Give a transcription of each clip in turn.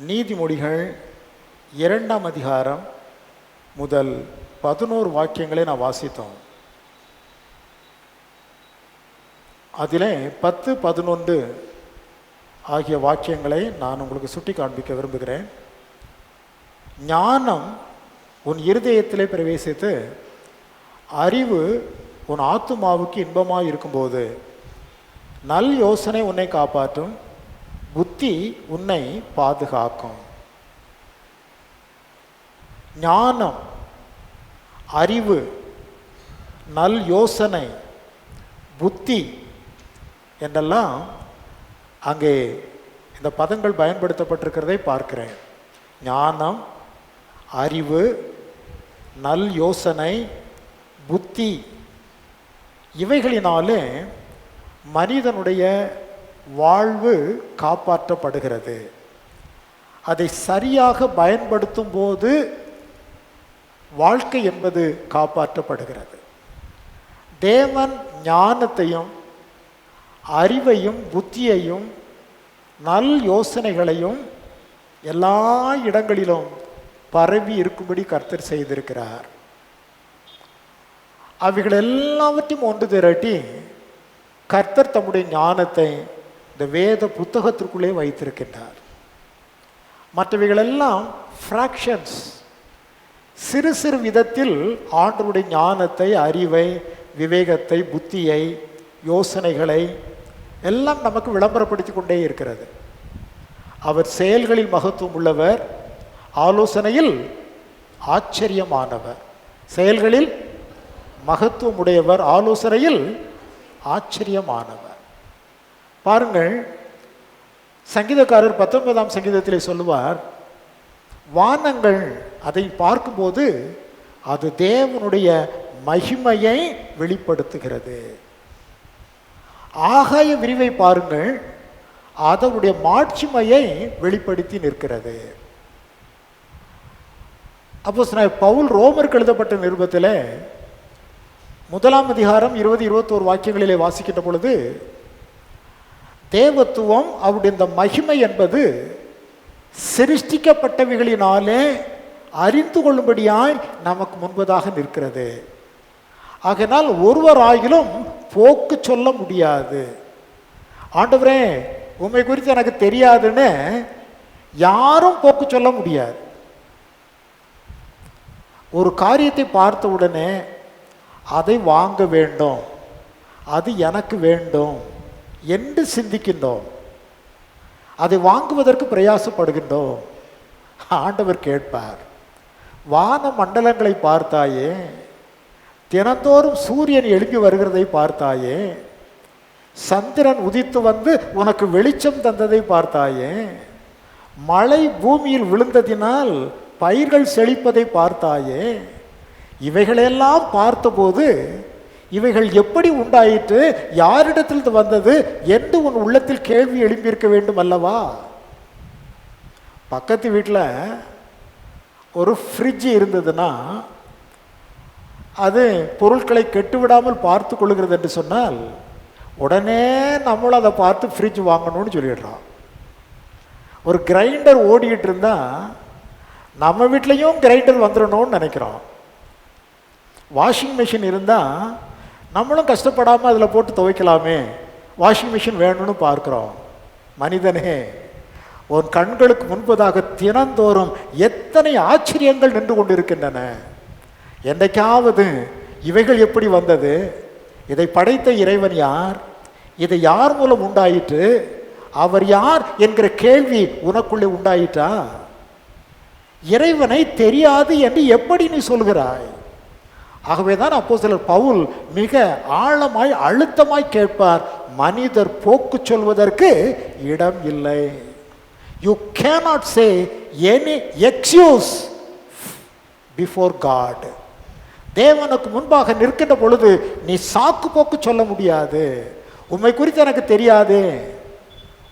நீதிமொழிகள் 2ஆம் அதிகாரம் முதல் 11 வாக்கியங்களை நான் வாசித்தோம். அதிலே 10, 11 ஆகிய வாக்கியங்களை நான் உங்களுக்கு சுட்டி காண்பிக்க விரும்புகிறேன். ஞானம் உன் இருதயத்திலே பிரவேசித்து அறிவு உன் ஆத்துமாவுக்கு இன்பமாக இருக்கும்போது நல் யோசனை உன்னை காப்பாற்றும், புத்தி உன்னை பாதுகாக்கும். ஞானம், அறிவு, நல் யோசனை, புத்தி என்றெல்லாம் அங்கே இந்த பதங்கள் பயன்படுத்தப்பட்டிருக்கிறதை பார்க்கிறேன். ஞானம், அறிவு, நல் யோசனை, புத்தி, இவைகளினாலே மனிதனுடைய வாழ்வு காப்பாற்றப்படுகிறது. அதை சரியாக பயன்படுத்தும் போது வாழ்க்கை என்பது காப்பாற்றப்படுகிறது. தேவன் ஞானத்தையும் அறிவையும் புத்தியையும் நல் யோசனைகளையும் எல்லா இடங்களிலும் பரவி இருக்கும்படி கர்த்தர் செய்திருக்கிறார். அவைகள் எல்லாவற்றையும் ஒன்று திரட்டி கர்த்தர் தம்முடைய ஞானத்தை இந்த வேத புத்தகத்திற்குள்ளே வைத்திருக்கின்றார். மற்றவைகளெல்லாம் ஃப்ராக்ஷன்ஸ், சிறு சிறு விதத்தில் ஆண்டவருடைய ஞானத்தை, அறிவை, விவேகத்தை, புத்தியை, யோசனைகளை எல்லாம் நமக்கு விளம்பரப்படுத்தி கொண்டே இருக்கிறது. அவர் செயல்களில் மகத்துவம் உள்ளவர், ஆலோசனையில் ஆச்சரியமானவர். செயல்களில் மகத்துவம் உடையவர், ஆலோசனையில் ஆச்சரியமானவர். பாருங்கள், சங்கீதக்காரர் 19ஆம் சங்கீதத்திலே சொல்லுவார், வானங்கள் அதை பார்க்கும்போது அது தேவனுடைய மகிமையை வெளிப்படுத்துகிறது. ஆகாய விரிவை பாருங்கள், அதனுடைய மாட்சிமையை வெளிப்படுத்தி நிற்கிறது. அப்போஸ்தலனாகிய பவுல் ரோமருக்கு எழுதப்பட்ட நிருபத்தில் 1ஆம் அதிகாரம் 20, 21 வாக்கியங்களிலே வாசிக்கின்ற பொழுது தேவத்துவம், அவருடைய இந்த மகிமை என்பது சிருஷ்டிக்கப்பட்டவைகளினாலே அறிந்து கொள்ளும்படியாய் நமக்கு முன்பதாக நிற்கிறது. ஆகையினால் ஒருவராயிலும் போக்கு சொல்ல முடியாது. ஆண்டவரே உம்மை குறித்து எனக்கு தெரியாதுன்னு யாரும் போக்கு சொல்ல முடியாது. ஒரு காரியத்தை பார்த்த உடனே அதை வாங்க வேண்டும், அது எனக்கு வேண்டும் என்று சிந்திக்கின்றோம். அதை வாங்குவதற்கு பிரயாசப்படுகின்றோம். ஆண்டவர் கேட்பார், வான மண்டலங்களை பார்த்தாயே, தினந்தோறும் சூரியன் எழுப்பி வருகிறதை பார்த்தாயே, சந்திரன் உதித்து வந்து உனக்கு வெளிச்சம் தந்ததை பார்த்தாயே, மழை பூமியில் விழுந்ததினால் பயிர்கள் செழிப்பதை பார்த்தாயே, இவைகளெல்லாம் பார்த்தபோது இவைகள் எப்படி உண்டாயிற்று, யாரிடத்தில் வந்தது என்று உன் உள்ளத்தில் கேள்வி எழுப்பியிருக்க வேண்டும் அல்லவா? பக்கத்து வீட்டில் ஒரு ஃப்ரிட்ஜ் இருந்ததுன்னா அது பொருட்களை கெட்டுவிடாமல் பார்த்து கொள்ளுகிறது என்று சொன்னால் உடனே நம்மளும் அதை பார்த்து ஃப்ரிட்ஜ் வாங்கணும்னு சொல்லிடுறோம். ஒரு கிரைண்டர் ஓடிக்கிட்டு இருந்தால் நம்ம வீட்லேயும் கிரைண்டர் வந்துடணும்னு நினைக்கிறோம். வாஷிங் மிஷின் இருந்தால் நம்மளும் கஷ்டப்படாமல் அதில் போட்டு துவைக்கலாமே, வாஷிங் மிஷின் வேணும்னு பார்க்குறோம். மனிதனே, உன் கண்களுக்கு முன்பதாக தினந்தோறும் எத்தனை ஆச்சரியங்கள் நின்று கொண்டு இருக்கின்றன. என்றைக்காவது இவைகள் எப்படி வந்தது, இதை படைத்த இறைவன் யார், இதை யார் மூலம் உண்டாயிற்று, அவர் யார் என்கிற கேள்வி உனக்குள்ளே உண்டாயிற்றா? இறைவனை தெரியாது என்று எப்படி நீ சொல்கிறாய்? ஆகவேதான் அப்போஸ்தலர் பவுல் மிக ஆழமாய் அழுத்தமாய் கேட்பார், மனிதர் போக்கு சொல்வதற்கு இடம் இல்லை. You cannot say any excuse before God. தேவனுக்கு முன்பாக நிற்கின்ற பொழுது நீ சாக்கு போக்கு சொல்ல முடியாது. உம்மை குறித்து எனக்கு தெரியாது,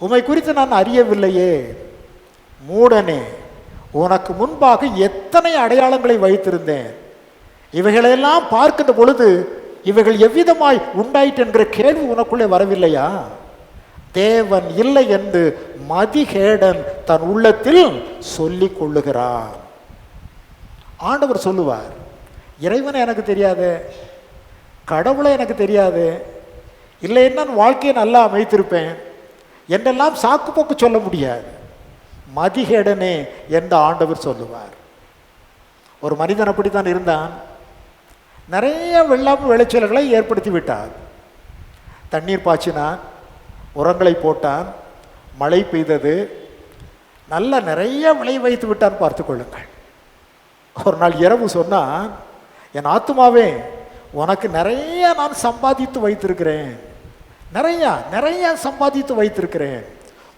உம்மை குறித்து நான் அறியவில்லையே. மூடனே, உனக்கு முன்பாக எத்தனை அடையாளங்களை வைத்திருந்தேன், இவைகளெல்லாம் பார்க்கின்ற பொழுது இவைகள் எவ்விதமாய் உண்டாயிற்று என்கிற கேள்வி உனக்குள்ளே வரவில்லையா? தேவன் இல்லை என்று மதிகேடன் தன் உள்ளத்தில் சொல்லிக் கொள்ளுகிறார். ஆண்டவர் சொல்லுவார், இறைவனை எனக்கு தெரியாது, கடவுளை எனக்கு தெரியாது, இல்லைன்னா வாழ்க்கையை நல்லா அமைத்திருப்பேன் என்றெல்லாம் சாக்கு போக்கு சொல்ல முடியாது. மதிகேடனே என்று ஆண்டவர் சொல்லுவார். ஒரு மனிதன் அப்படித்தான் இருந்தான். நிறைய வெள்ளாமை விளைச்சல்களை ஏற்படுத்தி விட்டார். தண்ணீர் பாய்ச்சினான், உரங்களை போட்டான், மழை பெய்தது, நல்ல நிறைய விளை வைத்து விட்டான். பார்த்து கொள்ளுங்கள். ஒரு நாள் இரவு சொன்னான், என் ஆத்துமாவே, உனக்கு நிறைய நான் சம்பாதித்து வைத்திருக்கிறேன், நிறைய சம்பாதித்து வைத்திருக்கிறேன்,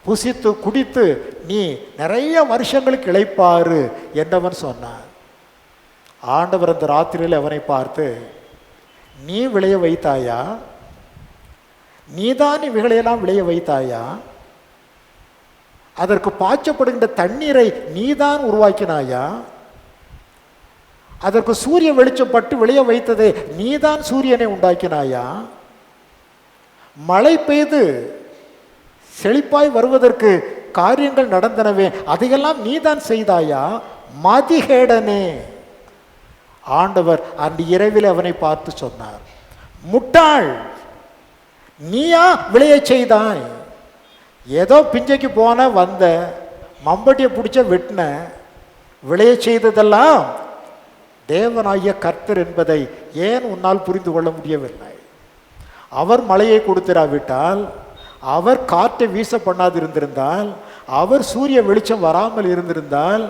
புசித்து குடித்து நீ நிறைய வருஷங்களுக்கு இளைப்பாரு என்றவன் சொன்னான். ஆண்டவர் அந்த ராத்திரியில் அவனை பார்த்து, நீ விளைய வைத்தாயா? நீதான் இவைகளையெல்லாம் விளைய வைத்தாயா? அதற்கு பாய்ச்சப்படுகின்ற தண்ணீரை நீதான் உருவாக்கினாயா? அதற்கு சூரிய வெளிச்சம் பட்டு விளைய வைத்ததே நீதான் சூரியனை உண்டாக்கினாயா? மழை பெய்து செழிப்பாய் வருவதற்கு காரியங்கள் நடந்தனவே, அதையெல்லாம் நீதான் செய்தாயா? மதிகேடனே. ஆண்டவர் அந்த இரவில் அவனை பார்த்து சொன்னார், முட்டாள், நீயா விளைய செய்தாய்? ஏதோ பிஞ்சைக்கு போன வந்த, மம்பட்டியை பிடிச்ச வெட்டின, விளைய செய்ததெல்லாம் தேவனாகிய கர்த்தர் என்பதை ஏன் உன்னால் புரிந்து கொள்ள முடியவில்லை? அவர் மழையை கொடுத்திராவிட்டால், அவர் காற்றை வீச பண்ணாதிருந்திருந்தால், அவர் சூரிய வெளிச்சம் வராமல் இருந்திருந்தால்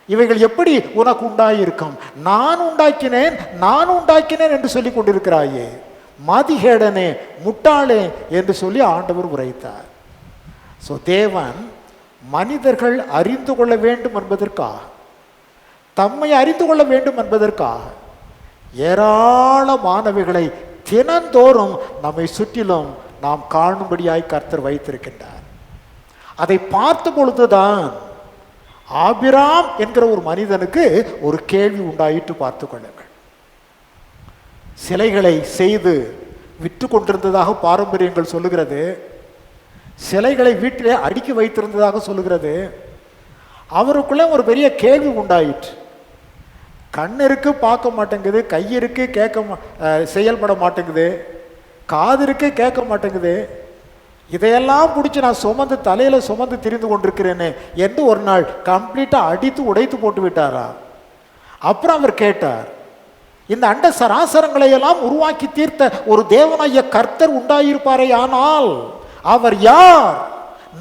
இவைகள் எப்படி உனக்கு உண்டாயிருக்கும்? நான் உண்டாக்கினேன் என்று சொல்லி கொண்டிருக்கிறாயே, மதிகேடனே, முட்டாளே என்று சொல்லி ஆண்டவர் உரைத்தார். ஸோ தேவன் மனிதர்கள் அறிந்து கொள்ள வேண்டும் என்பதற்காக, தம்மை அறிந்து கொள்ள வேண்டும் என்பதற்காக ஏராளமானவைகளை தினந்தோறும் நம்மை சுற்றிலும் நாம் காணும்படியாய் கர்த்தர் வைத்திருக்கின்றார். அதை பார்த்த பொழுதுதான் ஆபிராம் என்கிற ஒரு மனிதனுக்கு ஒரு கேள்வி உண்டாயிட்டு பார்த்து கொள்ளுங்கள். சிலைகளை செய்து விற்று கொண்டிருந்ததாக பாரம்பரியங்கள் சொல்லுகிறது. சிலைகளை வீட்டிலே அடுக்கி வைத்திருந்ததாக சொல்லுகிறது. அவருக்குள்ளே ஒரு பெரிய கேள்வி உண்டாயிற்று. கண் இருக்கு, பார்க்க மாட்டேங்குது, கை இருக்கு, செயல்பட மாட்டேங்குது, காது இருக்கு, கேட்க மாட்டேங்குது, இதையெல்லாம் பிடிச்சி நான் தலையில் சுமந்து திரிந்து கொண்டிருக்கிறேனே என்று ஒரு நாள் கம்ப்ளீட்டாக அடித்து உடைத்து போட்டு விட்டாரா? அப்புறம் அவர் கேட்டார், இந்த அண்ட சராசரங்களை எல்லாம் உருவாக்கி தீர்த்த ஒரு தேவனாகிய கர்த்தர் உண்டாயிருப்பாரே, ஆனால் அவர் யார்?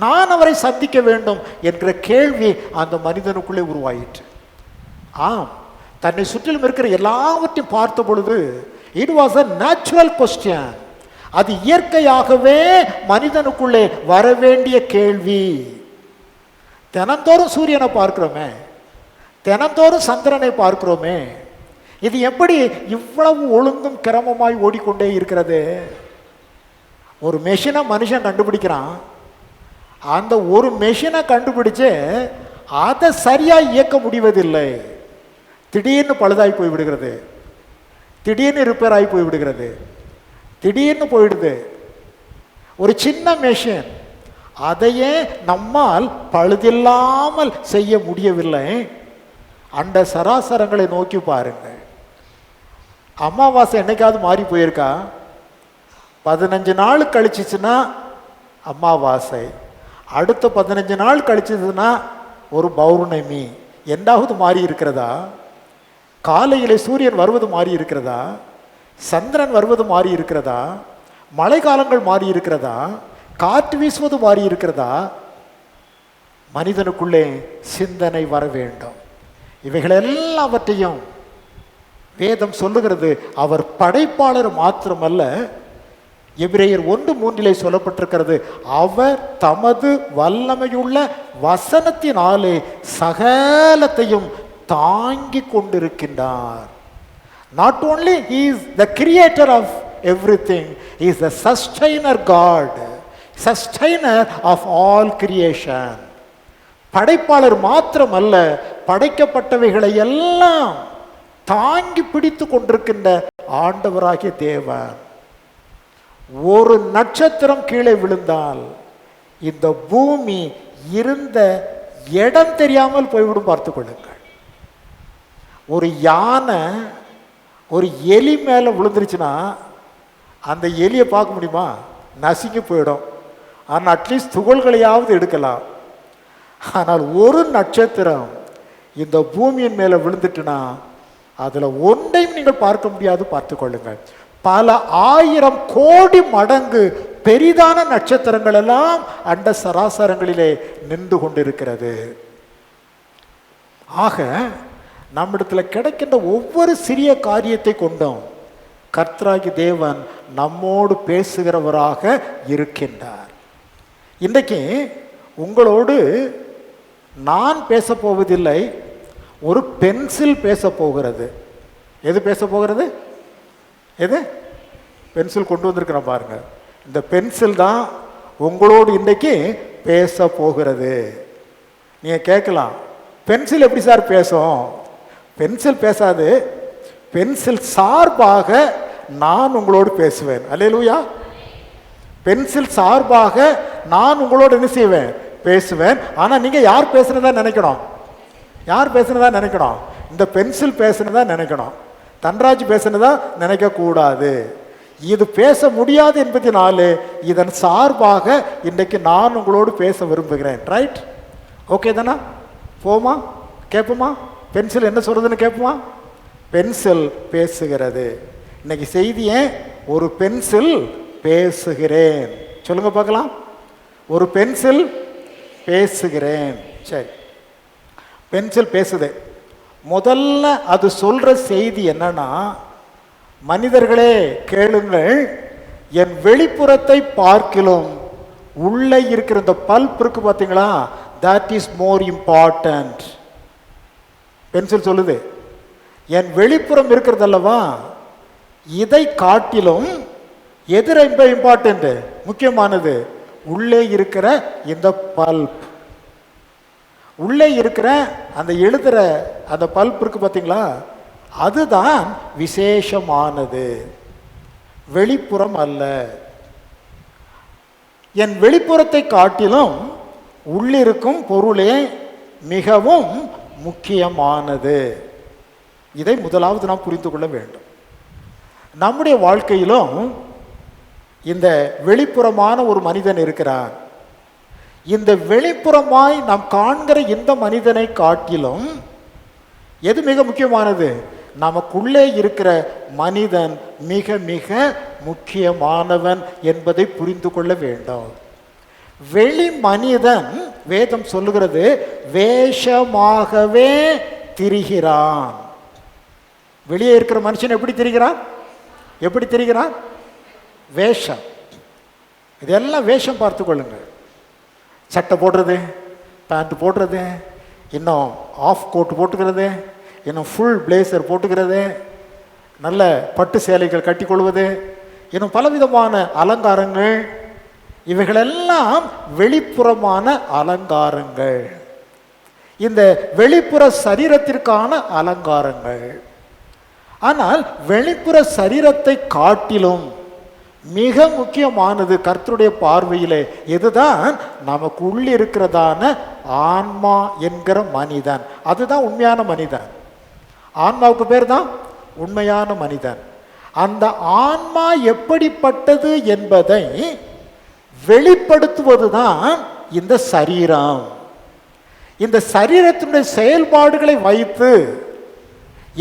நான் அவரை சந்திக்க வேண்டும் என்கிற கேள்வி அந்த மனிதனுக்குள்ளே உருவாயிற்று. ஆம், தன்னை சுற்றிலும் இருக்கிற எல்லாவற்றையும் பார்த்த பொழுது it was a natural question. அது இயற்கையாகவே மனிதனுக்குள்ளே வர வேண்டிய கேள்வி. தினந்தோறும் சூரியனை பார்க்கிறோமே, தினந்தோறும் சந்திரனை பார்க்கிறோமே, இது எப்படி இவ்வளவு ஒழுங்கும் கிரமமாய் ஓடிக்கொண்டே இருக்கிறது? ஒரு மெஷினை மனுஷன் கண்டுபிடிக்கிறான். அந்த ஒரு மெஷினை கண்டுபிடிச்சு அதை சரியாக இயக்க முடிவதில்லை. திடீர்னு பழுதாகி போய்விடுகிறது, திடீர்னு ரிப்பேர் ஆகி போய்விடுகிறது, திடீர்னு போயிடுது. ஒரு சின்ன மெஷின், அதையே நம்மால் பழுதில்லாமல் செய்ய முடியவில்லை. அந்த சராசரங்களை நோக்கி பாருங்கள். அமாவாசை என்னைக்காவது மாறி போயிருக்கா? 15 நாள் கழிச்சிச்சுன்னா அமாவாசை, அடுத்த 15 நாள் கழிச்சதுன்னா ஒரு பௌர்ணமி. எந்தாவது மாறி இருக்கிறதா? காலையிலே சூரியன் வருவது மாறி இருக்கிறதா? சந்திரன் வருவது மாறி இருக்கிறதா? மழை காலங்கள் மாறி இருக்கிறதா? காற்று வீசுவது மாறி இருக்கிறதா? மனிதனுக்குள்ளே சிந்தனை வர வேண்டும். இவைகள் எல்லாவற்றையும் வேதம் சொல்லுகிறது. அவர் படைப்பாளர் மாத்திரமல்ல, எபிரேயர் 1:3 சொல்லப்பட்டிருக்கிறது, அவர் தமது வல்லமையுள்ள வசனத்தினாலே சகலத்தையும் தாங்கி கொண்டிருக்கின்றார். Not only he is the creator of everything, he is the sustainer God, sustainer of all creation. படைப்பாளர் மாத்திரமல்ல, படைக்கப்பட்டவைகளை எல்லாம் தாங்கி பிடித்து கொண்டிருக்கின்ற ஆண்டவராகிய தேவன். ஒரு நட்சத்திரம் கீழே விழுந்தால் இந்த பூமி இருந்த இடம் தெரியாமல் போய்விடும், பார்த்து கொள்ளுங்கள். ஒரு யானை ஒரு எலி மேலே விழுந்துருச்சுன்னா அந்த எலியை பார்க்க முடியுமா? நசுங்கி போயிடும். ஆனால் அட்லீஸ்ட் துகள்களையாவது எடுக்கலாம். ஆனால் ஒரு நட்சத்திரம் இந்த பூமியின் மேலே விழுந்துட்டுனா அதில் ஒன்றையும் நீங்கள் பார்க்க முடியாது, பார்த்து கொள்ளுங்கள். பல 1000 கோடி மடங்கு பெரிதான நட்சத்திரங்கள் எல்லாம் அண்ட சராசரங்களிலே நின்று கொண்டிருக்கிறது. ஆக நம்மிடத்தில் கிடைக்கின்ற ஒவ்வொரு சிறிய காரியத்தை கொண்டும் கர்த்தராகி தேவன் நம்மோடு பேசுகிறவராக இருக்கின்றார். இன்றைக்கு உங்களோடு நான் பேச போவதில்லை, ஒரு பென்சில் பேச போகிறது. எது பேச போகிறது? எது? பென்சில் கொண்டு வந்திருக்கிறேன் பாருங்க. இந்த பென்சில் தான் உங்களோடு இன்றைக்கு பேச போகிறது. நீங்கள் கேட்கலாம், பென்சில் எப்படி சார் பேசும்? பென்சில் பேசாது. பென்சில் சார்பாக நான் உங்களோடு பேசுவேன். அல்லேலூயா. பென்சில் சார்பாக நான் உங்களோடு என்ன செய்வேன்? பேசுவேன். ஆனால் நீங்கள் யார் பேசுனதா நினைக்கணும்? யார் பேசுனதா நினைக்கணும்? இந்த பென்சில் பேசுனதா நினைக்கணும். தன்ராஜ் பேசுனதா நினைக்கக்கூடாது. இது பேச முடியாது என்பதனால இதன் சார்பாக இன்றைக்கு நான் உங்களோடு பேச விரும்புகிறேன். ரைட்? ஓகே தானா? போமா? கேட்போமா? பென்சில் என்ன சொல்றதுன்னு கேட்போமா? பென்சில் பேசுகிறது. இன்னைக்கு செய்தியே ஒரு பென்சில் பேசுகிறேன். சொல்லுங்க பார்க்கலாம். ஒரு பென்சில் பேசுகிறேன். சரி, பென்சில் பேசுது. முதல்ல அது சொல்ற செய்தி என்னன்னா, மனிதர்களே கேளுங்கள், என் வெளிப்புறத்தை பார்க்கிலும் உள்ளே இருக்கிற இந்த பல்ப் இருக்கு பார்த்தீங்களா, that is more important. Pencil சொல்லுது, என் வெளிப்புறம் இருக்கிறது அல்லவா, இதை காட்டிலும் எது ரொம்ப இம்பார்ட்டன்ட், முக்கியமானது? உள்ளே இருக்கிற இந்த பல்ப். உள்ளே இருக்கிற அந்த எழுதுற அந்த பல்ப் இருக்கு பார்த்தீங்களா, அதுதான் விசேஷமானது, வெளிப்புறம் அல்ல. என் வெளிப்புறத்தை காட்டிலும் உள்ளிருக்கும் பொருளே மிகவும் முக்கியமானது. இதை முதலாவது நாம் புரிந்து கொள்ள வேண்டும். நம்முடைய வாழ்க்கையிலும் இந்த வெளிப்புறமான ஒரு மனிதன் இருக்கிறான். இந்த வெளிப்புறமாய் நாம் காண்கிற இந்த மனிதனை காட்டிலும் எது மிக முக்கியமானது? நமக்குள்ளே இருக்கிற மனிதன் மிக மிக முக்கியமானவன் என்பதை புரிந்து கொள்ள வேண்டும். வெளி மனிதன், வேதம் சொல்லுகிறது, வேஷமாகவே திரிகிறான். வெளியே இருக்கிற மனுஷன் எப்படி திரிகிறான்? எப்படி திரிகிறான்? வேஷம். இதெல்லாம் வேஷம், பார்த்து கொள்ளுங்கள். சட்டை போடுறது, பேண்ட் போடுறது, இன்னும் ஆஃப் கோட் போட்டுக்கிறது, இன்னும் ஃபுல் பிளேசர் போட்டுக்கிறது, நல்ல பட்டு சேலைகள் கட்டிக்கொள்வது, இன்னும் பலவிதமான அலங்காரங்கள், இவைகளெல்லாம் வெளிப்புறமான அலங்காரங்கள். இந்த வெளிப்புற சரீரத்திற்கான அலங்காரங்கள். ஆனால் வெளிப்புற சரீரத்தை காட்டிலும் மிக முக்கியமானது கர்த்தருடைய பார்வையிலே எதுதான்? நமக்கு உள்ளே இருக்கிறதான ஆன்மா என்கிற மனிதன். அதுதான் உண்மையான மனிதன். ஆன்மாவுக்கு பேர் தான் உண்மையான மனிதன். அந்த ஆன்மா எப்படிப்பட்டது என்பதை வெளிப்படுத்துவதுதான் இந்த சரீரம். இந்த சரீரத்தினுடைய செயல்பாடுகளை வைத்து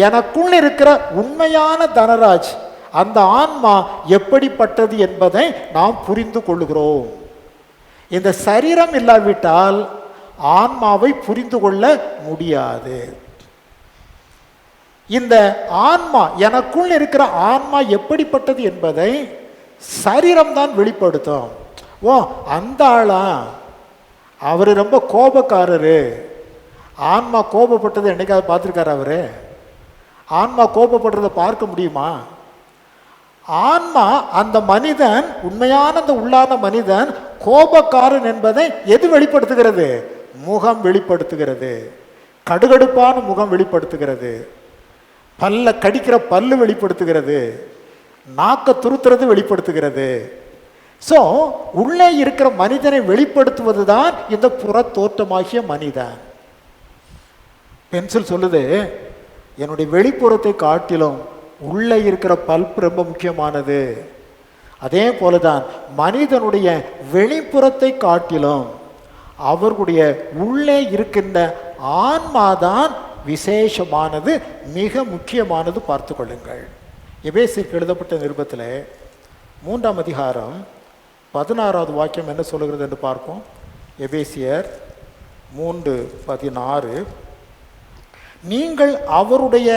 எனக்குள் இருக்கிற உண்மையான தனராஜ், அந்த ஆன்மா எப்படிப்பட்டது என்பதை நாம் புரிந்து கொள்ளுகிறோம். இந்த சரீரம் இல்லாவிட்டால் ஆன்மாவை புரிந்து கொள்ள முடியாது. இந்த ஆன்மா, எனக்குள் இருக்கிற ஆன்மா எப்படிப்பட்டது என்பதை சரீரம் தான் வெளிப்படுத்தும். ஓ, அந்த ஆளா, அவர் ரொம்ப கோபக்காரரு. ஆன்மா கோபப்பட்டது என்னைக்காவது பார்த்துருக்காரு? அவரு ஆன்மா கோபப்படுறதை பார்க்க முடியுமா? ஆன்மா, அந்த மனிதன், உண்மையான அந்த உள்ளான மனிதன் கோபக்காரன் என்பதை எது வெளிப்படுத்துகிறது? முகம் வெளிப்படுத்துகிறது. கடுகடுப்பான முகம் வெளிப்படுத்துகிறது. பல்ல கடிக்கிற பல்லு வெளிப்படுத்துகிறது. நாக்க துருத்துறது வெளிப்படுத்துகிறது. ஸோ உள்ளே இருக்கிற மனிதனை வெளிப்படுத்துவது தான் இந்த புற தோற்றமாகிய மனிதன். பென்சில் சொல்லுது, என்னுடைய வெளிப்புறத்தை காட்டிலும் உள்ளே இருக்கிற பல்ப் ரொம்ப முக்கியமானது. அதே போலதான் மனிதனுடைய வெளிப்புறத்தை காட்டிலும் அவர்களுடைய உள்ளே இருக்கின்ற ஆன்மாதான் விசேஷமானது, மிக முக்கியமானது. பார்த்து கொள்ளுங்கள். எபேசியருக்கு எழுதப்பட்ட நிருபத்தில் 3ஆம் அதிகாரம் 16வது வாக்கியம் என்ன சொல்லுகிறது என்று பார்ப்போம். எபேசியர் 3:16, நீங்கள் அவருடைய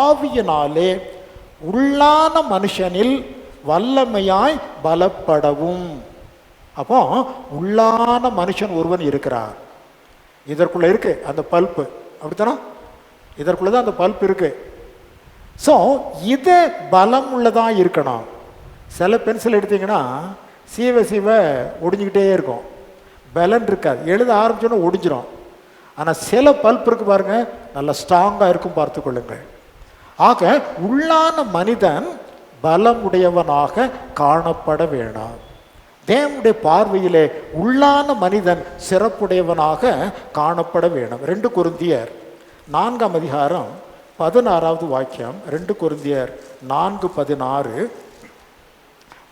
ஆவியினாலே உள்ளான மனுஷனில் வல்லமையாய் பலப்படவும். அப்போ உள்ளான மனுஷன் ஒருவன் இருக்கிறார். இதற்குள்ள இருக்கு அந்த பல்ப்பு, அப்படித்தானா? இதற்குள்ள தான் அந்த பல்ப் இருக்கு. ஸோ இது பலம் உள்ளதா இருக்கணும். சில பென்சில் எடுத்தீங்கன்னா சீவ சீவ ஒடிஞ்சிக்கிட்டே இருக்கும், பலன் இருக்காது, எழுத ஆரம்பிச்சோன்னா ஒடிஞ்சிடும். ஆனால் சில பல்ப் இருக்கு பாருங்க, நல்ல ஸ்ட்ராங்காக இருக்கும். பார்த்து கொள்ளுங்கள். ஆக உள்ளான மனிதன் பலம் உடையவனாக காணப்பட வேண்டாம். தேவனுடைய பார்வையிலே உள்ளான மனிதன் சிறப்புடையவனாக காணப்பட வேண்டும். 2 கொரிந்தியர் 4ஆம் அதிகாரம் 16வது வாக்கியம். 2 கொரிந்தியர் 4:16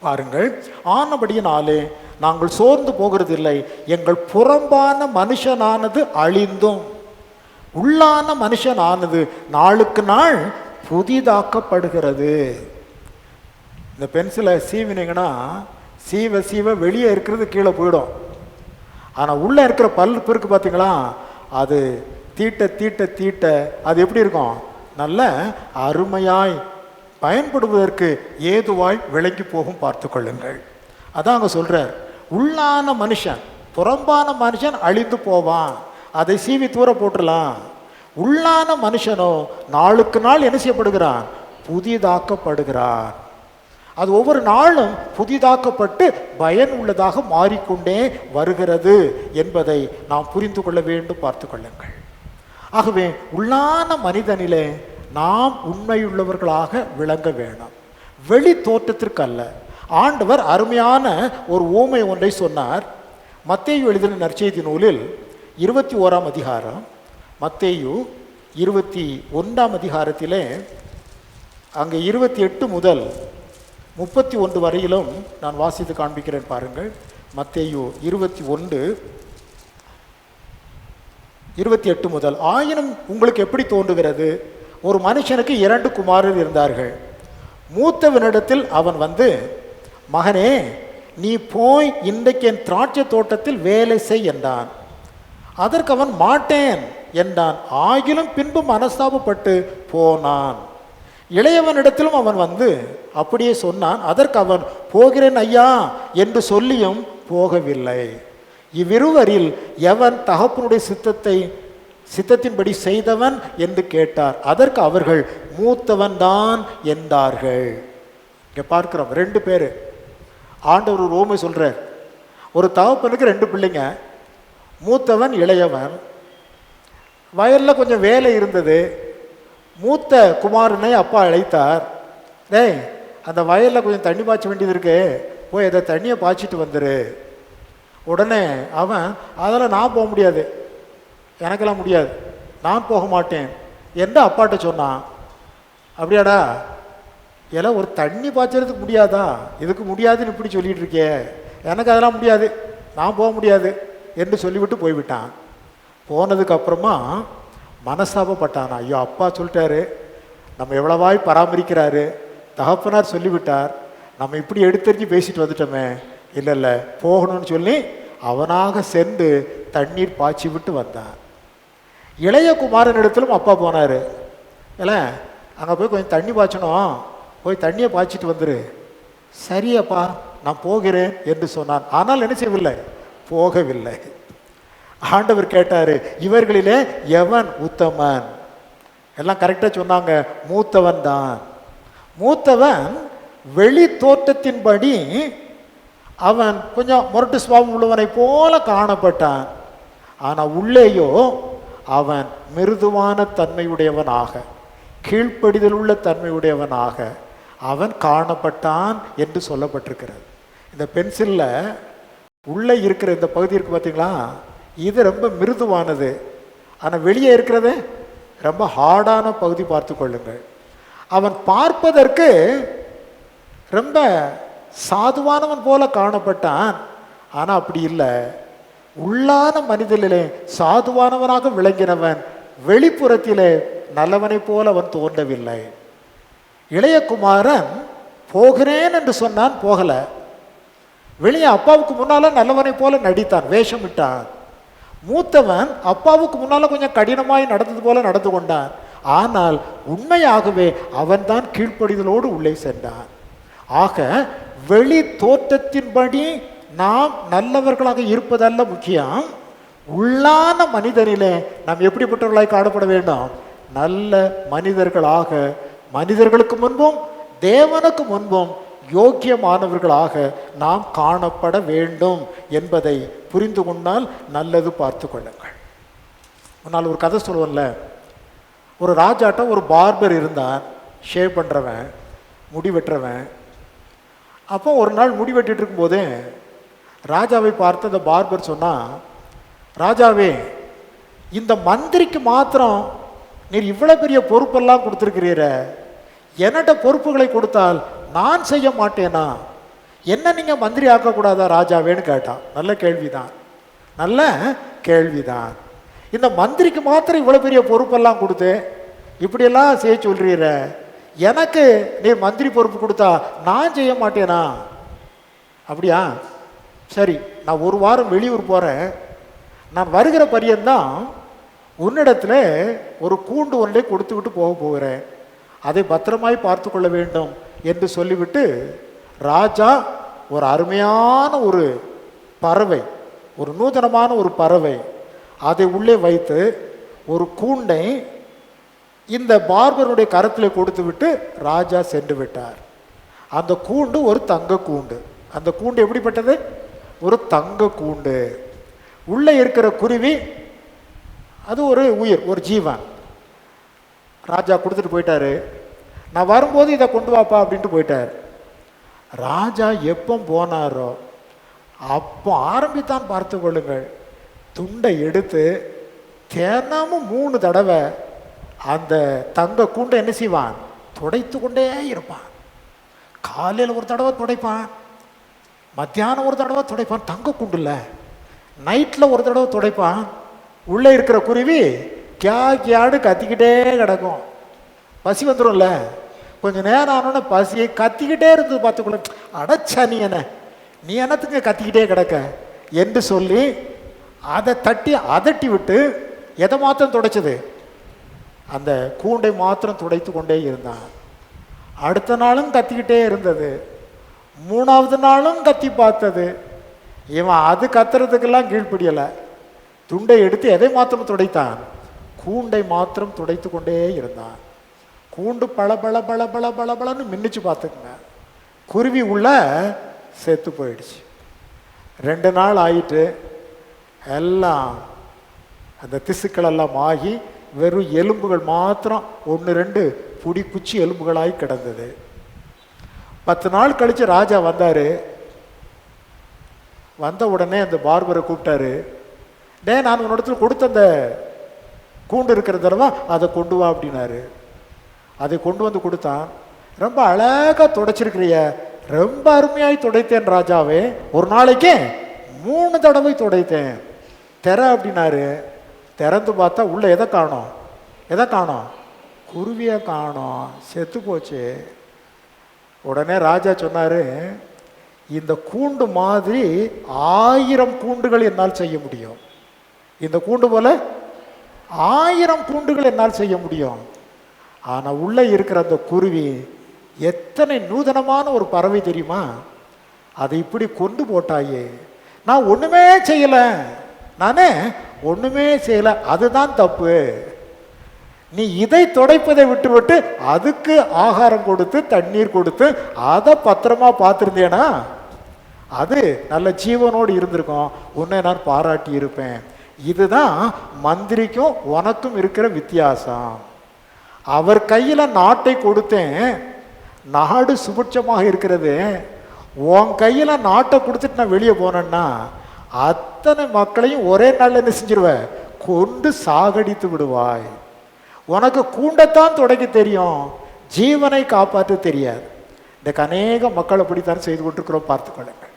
பாருங்கள். ஆனபடியினாலே நாங்கள் சோர்ந்து போகிறதில்லை, எங்கள் புறம்பான மனுஷனானது அழிந்தும் உள்ளான மனுஷனானது நாளுக்கு நாள் புதிதாக்கப்படுகிறது. இந்த பென்சிலை சீவினீங்கன்னா சீவ சீவ வெளியே இருக்கிறது கீழே போயிடும். ஆனால் உள்ளே இருக்கிற பல்ப் இருக்கு பார்த்தீங்களா, அது தீட்ட தீட்ட தீட்ட அது எப்படி இருக்கும்? நல்ல அருமையாய் பயன்படுவதற்கு ஏதுவாய் விளங்கி போகும். பார்த்து கொள்ளுங்கள். அதான் அங்கே சொல்கிறார், உள்ளான மனுஷன், புறம்பான மனுஷன் அழிந்து போவான், அதை சீவி தூர போட்டுடலாம். உள்ளான மனுஷனோ நாளுக்கு நாள் என்ன செய்யப்படுகிறான்? புதிதாக்கப்படுகிறான். அது ஒவ்வொரு நாளும் புதிதாக்கப்பட்டு பயன் உள்ளதாக மாறிக்கொண்டே வருகிறது என்பதை நாம் புரிந்து கொள்ள வேண்டும். பார்த்து கொள்ளுங்கள். ஆகவே உள்ளான மனிதனிலே நாம் உண்மையுள்ளவர்களாக விளங்க வேணும், வெளி தோற்றத்திற்கு அல்ல. ஆண்டவர் அருமையான ஒரு ஓமை ஒன்றை சொன்னார். மத்தேயு எழுதின நற்செய்தி நூலில் 21ஆம் அதிகாரம், மத்தேயு 21ஆம் அதிகாரத்திலே அங்கே 28 முதல் 31 வரையிலும் நான் வாசித்து காண்பிக்கிறேன். பாருங்கள். மத்தேயு 21:28 முதல். ஆயினும் உங்களுக்கு எப்படி தோன்றுகிறது? ஒரு மனுஷனுக்கு 2 குமாரர் இருந்தார்கள். மூத்தவனிடத்தில் அவன் வந்து, மகனே, நீ போய் இன்றைக்கு என் திராட்சை தோட்டத்தில் வேலை செய் என்றான். அதற்கு அவன் மாட்டேன் என்றான். ஆகிலும் பின்பு மனஸ்தாபப்பட்டு போனான். இளையவனிடத்திலும் அவன் வந்து அப்படியே சொன்னான். அதற்கு அவன், போகிறேன் ஐயா என்று சொல்லியும் போகவில்லை. இவ்விருவரில் எவன் தகப்பனுடைய சித்தத்தின்படி செய்தவன் என்று கேட்டார். அதற்கு அவர்கள், மூத்தவன் தான் என்றார்கள். இங்கே பார்க்கிறோம் 2 பேர். ஆண்டவர் ஒரு ஓமை சொல்றார். ஒரு தகப்பனுக்கு 2 பிள்ளைங்க, மூத்தவன் இளையவன். வயலில் கொஞ்சம் வேலை இருந்தது. மூத்த குமாரனை அப்பா அழைத்தார். டேய், அந்த வயலில் கொஞ்சம் தண்ணி பாய்ச்ச வேண்டியது இருக்கு, போய் அதை தண்ணியை பாய்ச்சிட்டு வந்துரு. உடனே அவன், அதெல்லாம் நான் போக முடியாது, எனக்கெல்லாம் முடியாது, நான் போக மாட்டேன் என்று அப்பாட்ட சொன்னான். அப்படியாடா, எல்லாம் ஒரு தண்ணி பாய்ச்சறதுக்கு முடியாதா? இதுக்கு முடியாதுன்னு இப்படி சொல்லிட்டு இருக்கே, எனக்கு அதெல்லாம் முடியாது, நான் போக முடியாது என்று சொல்லிவிட்டு போய்விட்டான். போனதுக்கு அப்புறமா மனஸ்தாபப்பட்டானா. ஐயோ, அப்பா சொல்லிட்டாரு, நம்ம எவ்வளவாய் பராமரிக்கிறாரு, தகப்பனார் சொல்லிவிட்டார், நம்ம இப்படி எடுத்தறிஞ்சு பேசிட்டு வந்துட்டோமே, இல்லை இல்லை போகணும்னு சொல்லி அவனாக சென்று தண்ணீர் பாய்ச்சி விட்டு வந்தான். இளைய குமாரனிடத்திலும் அப்பா போனார். இல்லை, அங்கே போய் கொஞ்சம் தண்ணி பாய்ச்சணும், போய் தண்ணியை பாய்ச்சிட்டு வந்துரு. சரியப்பா, நான் போகிறேன் என்று சொன்னான். ஆனால் என்ன செய்யவில்லை? போகவில்லை. ஆண்டவர் கேட்டார், இவர்களிலே எவன் உத்தமன்? எல்லாம் கரெக்டாக சொன்னாங்க, மூத்தவன் தான். மூத்தவன் வெளி தோற்றத்தின்படி அவன் கொஞ்சம் முரட்டு சுபாவம் உள்ளவனை போல காணப்பட்டான். ஆனால் உள்ளேயோ அவன் மிருதுவான தன்மையுடையவனாக, கீழ்ப்படிதல் உள்ள தன்மையுடையவனாக, அவன் காணப்பட்டான் என்று சொல்லப்பட்டிருக்கிறது. இந்த பென்சிலில் உள்ளே இருக்கிற இந்த பகுதி இருக்குது பார்த்தீங்களா, இது ரொம்ப மிருதுவானது. ஆனால் வெளியே இருக்கிறது ரொம்ப ஹார்டான பகுதி. பார்த்து கொள்ளுங்கள். அவன் பார்ப்பதற்கு ரொம்ப சாதுவானவன் போல காணப்பட்டான். ஆனால் அப்படி இல்லை. உள்ளான மனிதனிலே சாதுவானவனாக விளங்கினவன் வெளிப்புறத்திலே நல்லவனை போல அவன் தோன்றவில்லை. இளைய குமாரன் போகிறேன் என்று சொன்னான், போகலை. வெளியே அப்பாவுக்கு முன்னால நல்லவனை போல நடித்தான், வேஷமிட்டான். மூத்தவன் அப்பாவுக்கு முன்னால கொஞ்சம் கடினமாய் நடந்தது போல நடந்து கொண்டான். ஆனால் உண்மையாகவே அவன்தான் கீழ்ப்படிதலோடு உள்ளே சென்றான். ஆக வெளி தோற்றத்தின்படி நாம் நல்லவர்களாக இருப்பதல்ல முக்கியம். உள்ளான மனிதனிலே நாம் எப்படிப்பட்டவர்களாய் காணப்பட வேண்டும்? நல்ல மனிதர்களாக, மனிதர்களுக்கு முன்பும் தேவனுக்கு முன்பும் யோக்கியமானவர்களாக நாம் காணப்பட வேண்டும் என்பதை புரிந்து கொண்டால் நல்லது. பார்த்து கொள்ளுங்கள். முன்னால் ஒரு கதை சொல்லுவோம்ல, ஒரு ராஜாட்ட ஒரு பார்பர் இருந்தான், ஷேவ் பண்ணுறவன், முடி வெட்டுறவன். அப்போ ஒரு நாள் முடி வெட்டிட்டு இருக்கும்போதே ராஜாவை பார்த்து அந்த பார்பர் சொன்னான், ராஜாவே, இந்த மந்திரிக்கு மாத்திரம் நீர் இவ்வளோ பெரிய பொறுப்பெல்லாம் கொடுத்துருக்கிறீர, என்னட்ட பொறுப்புகளை கொடுத்தால் நான் செய்ய மாட்டேனா? என்ன நீங்கள் மந்திரி ஆக்கக்கூடாதா ராஜாவேன்னு கேட்டான். நல்ல கேள்விதான், நல்ல கேள்விதான். இந்த மந்திரிக்கு மாத்திரம் இவ்வளோ பெரிய பொறுப்பெல்லாம் கொடுத்து இப்படியெல்லாம் செய்ய சொல்கிறீர, எனக்கு நீ மந்திரி பொறுப்பு கொடுத்தா நான் செய்ய மாட்டேனா? அப்படியா? சரி, நான் ஒரு வாரம் வெளியூர் போகிறேன். நான் வருகிற பரியந்தான் உன்னிடத்தில் ஒரு கூண்டு ஒன்றை கொடுத்து விட்டு போகிறேன். அதை பத்திரமாய் பார்த்து கொள்ள வேண்டும் என்று சொல்லிவிட்டு ராஜா ஒரு அருமையான ஒரு பறவை, ஒரு நூதனமான ஒரு பறவை, அதை உள்ளே வைத்து ஒரு கூண்டை இந்த பார்பருடைய கரத்தில் கொடுத்து விட்டு ராஜா சென்று விட்டார். அந்த கூண்டு ஒரு தங்க கூண்டு. அந்த கூண்டு எப்படிப்பட்டது? ஒரு தங்க கூண்டு. உள்ளே இருக்கிற குருவி அது ஒரு உயிர், ஒரு ஜீவன். ராஜா கொடுத்துட்டு போயிட்டாரு. நான் வரும்போது இதை கொண்டு வாப்பா அப்படின்ட்டு போயிட்டார். ராஜா எப்போ போனாரோ அப்போ ஆரம்பித்தான். பார்த்து கொள்ளுங்கள். துண்டை எடுத்து தினமும் 3 தடவை அந்த தங்க கூண்டை என்ன செய்வான்? துடைத்து கொண்டே இருப்பான். காலையில் ஒரு தடவை துடைப்பான், மத்தியானம் ஒரு தடவை துடைப்பான். தங்க கூண்டுல நைட்டில் ஒரு தடவை துடைப்பான். உள்ளே இருக்கிற குருவி கியாடு கத்திக்கிட்டே கிடக்கும். பசி வந்துடும்ல, கொஞ்சம் நேரம் ஆனோன்னு பசியை கத்திக்கிட்டே இருந்தது. பார்த்துக்கொள்ள, அடைச்சா நீ என்னத்துக்கு கத்திக்கிட்டே கிடக்க என்று சொல்லி அதை அதட்டி விட்டு எதை மாத்திரம் துடைச்சது? அந்த கூண்டை மாத்திரம் துடைத்து கொண்டே இருந்தான். அடுத்த நாளும் கத்திக்கிட்டே இருந்தது. 3வது நாளும் கத்தி பார்த்தது. இவன் அது கத்துறதுக்கெல்லாம் கீழ்ப்படியலை. துண்டை எடுத்து எதை மாத்திரம் துடைத்தான்? கூண்டை மாத்திரம் துடைத்து கொண்டே இருந்தான். கூண்டு பல பல பல பல பல பலன்னு மின்னிச்சு பார்த்துக்குங்க. குருவி உள்ள செத்து போயிடுச்சு. 2 நாள் ஆயிட்டு எல்லாம் அந்த திசுக்கள் எல்லாம் ஆகி வெறும் எலும்புகள் மாத்திரம் 1-2 புடி குச்சி எலும்புகளாய் கிடந்தது. 10 நாள் கழிச்சு ராஜா வந்தாரு. வந்த உடனே அந்த பார்பரை கூப்பிட்டாரு. நான் உன்னிடத்துல கொடுத்த அந்த கூண்டு இருக்கிறதா அதை கொண்டு வா அப்படின்னாரு. அதை கொண்டு வந்து கொடுத்தான். ரொம்ப அழகாக துடைச்சிருக்கிறிய, ரொம்ப அருமையாய் துடைத்தேன் ராஜாவே, ஒரு நாளைக்கு 3 தடவை துடைத்தேன். திற அப்படின்னாரு. திறந்து பார்த்தா உள்ள எதை காணோம்? எதை காணோம்? குருவியை காணோம். செத்து போச்சு. உடனே ராஜா சொன்னாரு, இந்த கூண்டு மாதிரி 1000 கூண்டுகள் என்னால் செய்ய முடியும். இந்த கூண்டு போல 1000 கூண்டுகள் என்னால் செய்ய முடியும். ஆனால் உள்ளே இருக்கிற அந்த குருவி எத்தனை நூதனமான ஒரு பறவை தெரியுமா? அதை இப்படி கொண்டு போட்டாயே. நான் ஒன்றுமே செய்யலை, நானே ஒன்றுமே செய்யலை, அதுதான் தப்பு. நீ இதை துடைப்பதை விட்டுவிட்டு அதுக்கு ஆகாரம் கொடுத்து தண்ணீர் கொடுத்து அதை பத்திரமா பார்த்துருந்தேனா அது நல்ல ஜீவனோடு இருந்திருக்கும், உன்னை நான் பாராட்டி இருப்பேன். இதுதான் மந்திரிக்கும் உனக்கும் இருக்கிற வித்தியாசம். அவர் கையில் நாட்டை கொடுத்தேன், நாடு சுபிட்சமாக இருக்கிறது, உன் கையில் நாட்டை கொடுத்துட்டு நான் வெளியே போனேன்னா அத்தனை மக்களையும் ஒரே நாளில் என்ன செஞ்சிருவேன், கொண்டு சாகடித்து விடுவாய். உனக்கு கூண்டத்தான் துடைக்க தெரியும், ஜீவனை காப்பாற்ற தெரியாது. இந்த அநேக மக்கள் அப்படித்தான் செய்து கொண்டிருக்கிறோம். பார்த்துக்கொள்ளுங்கள்.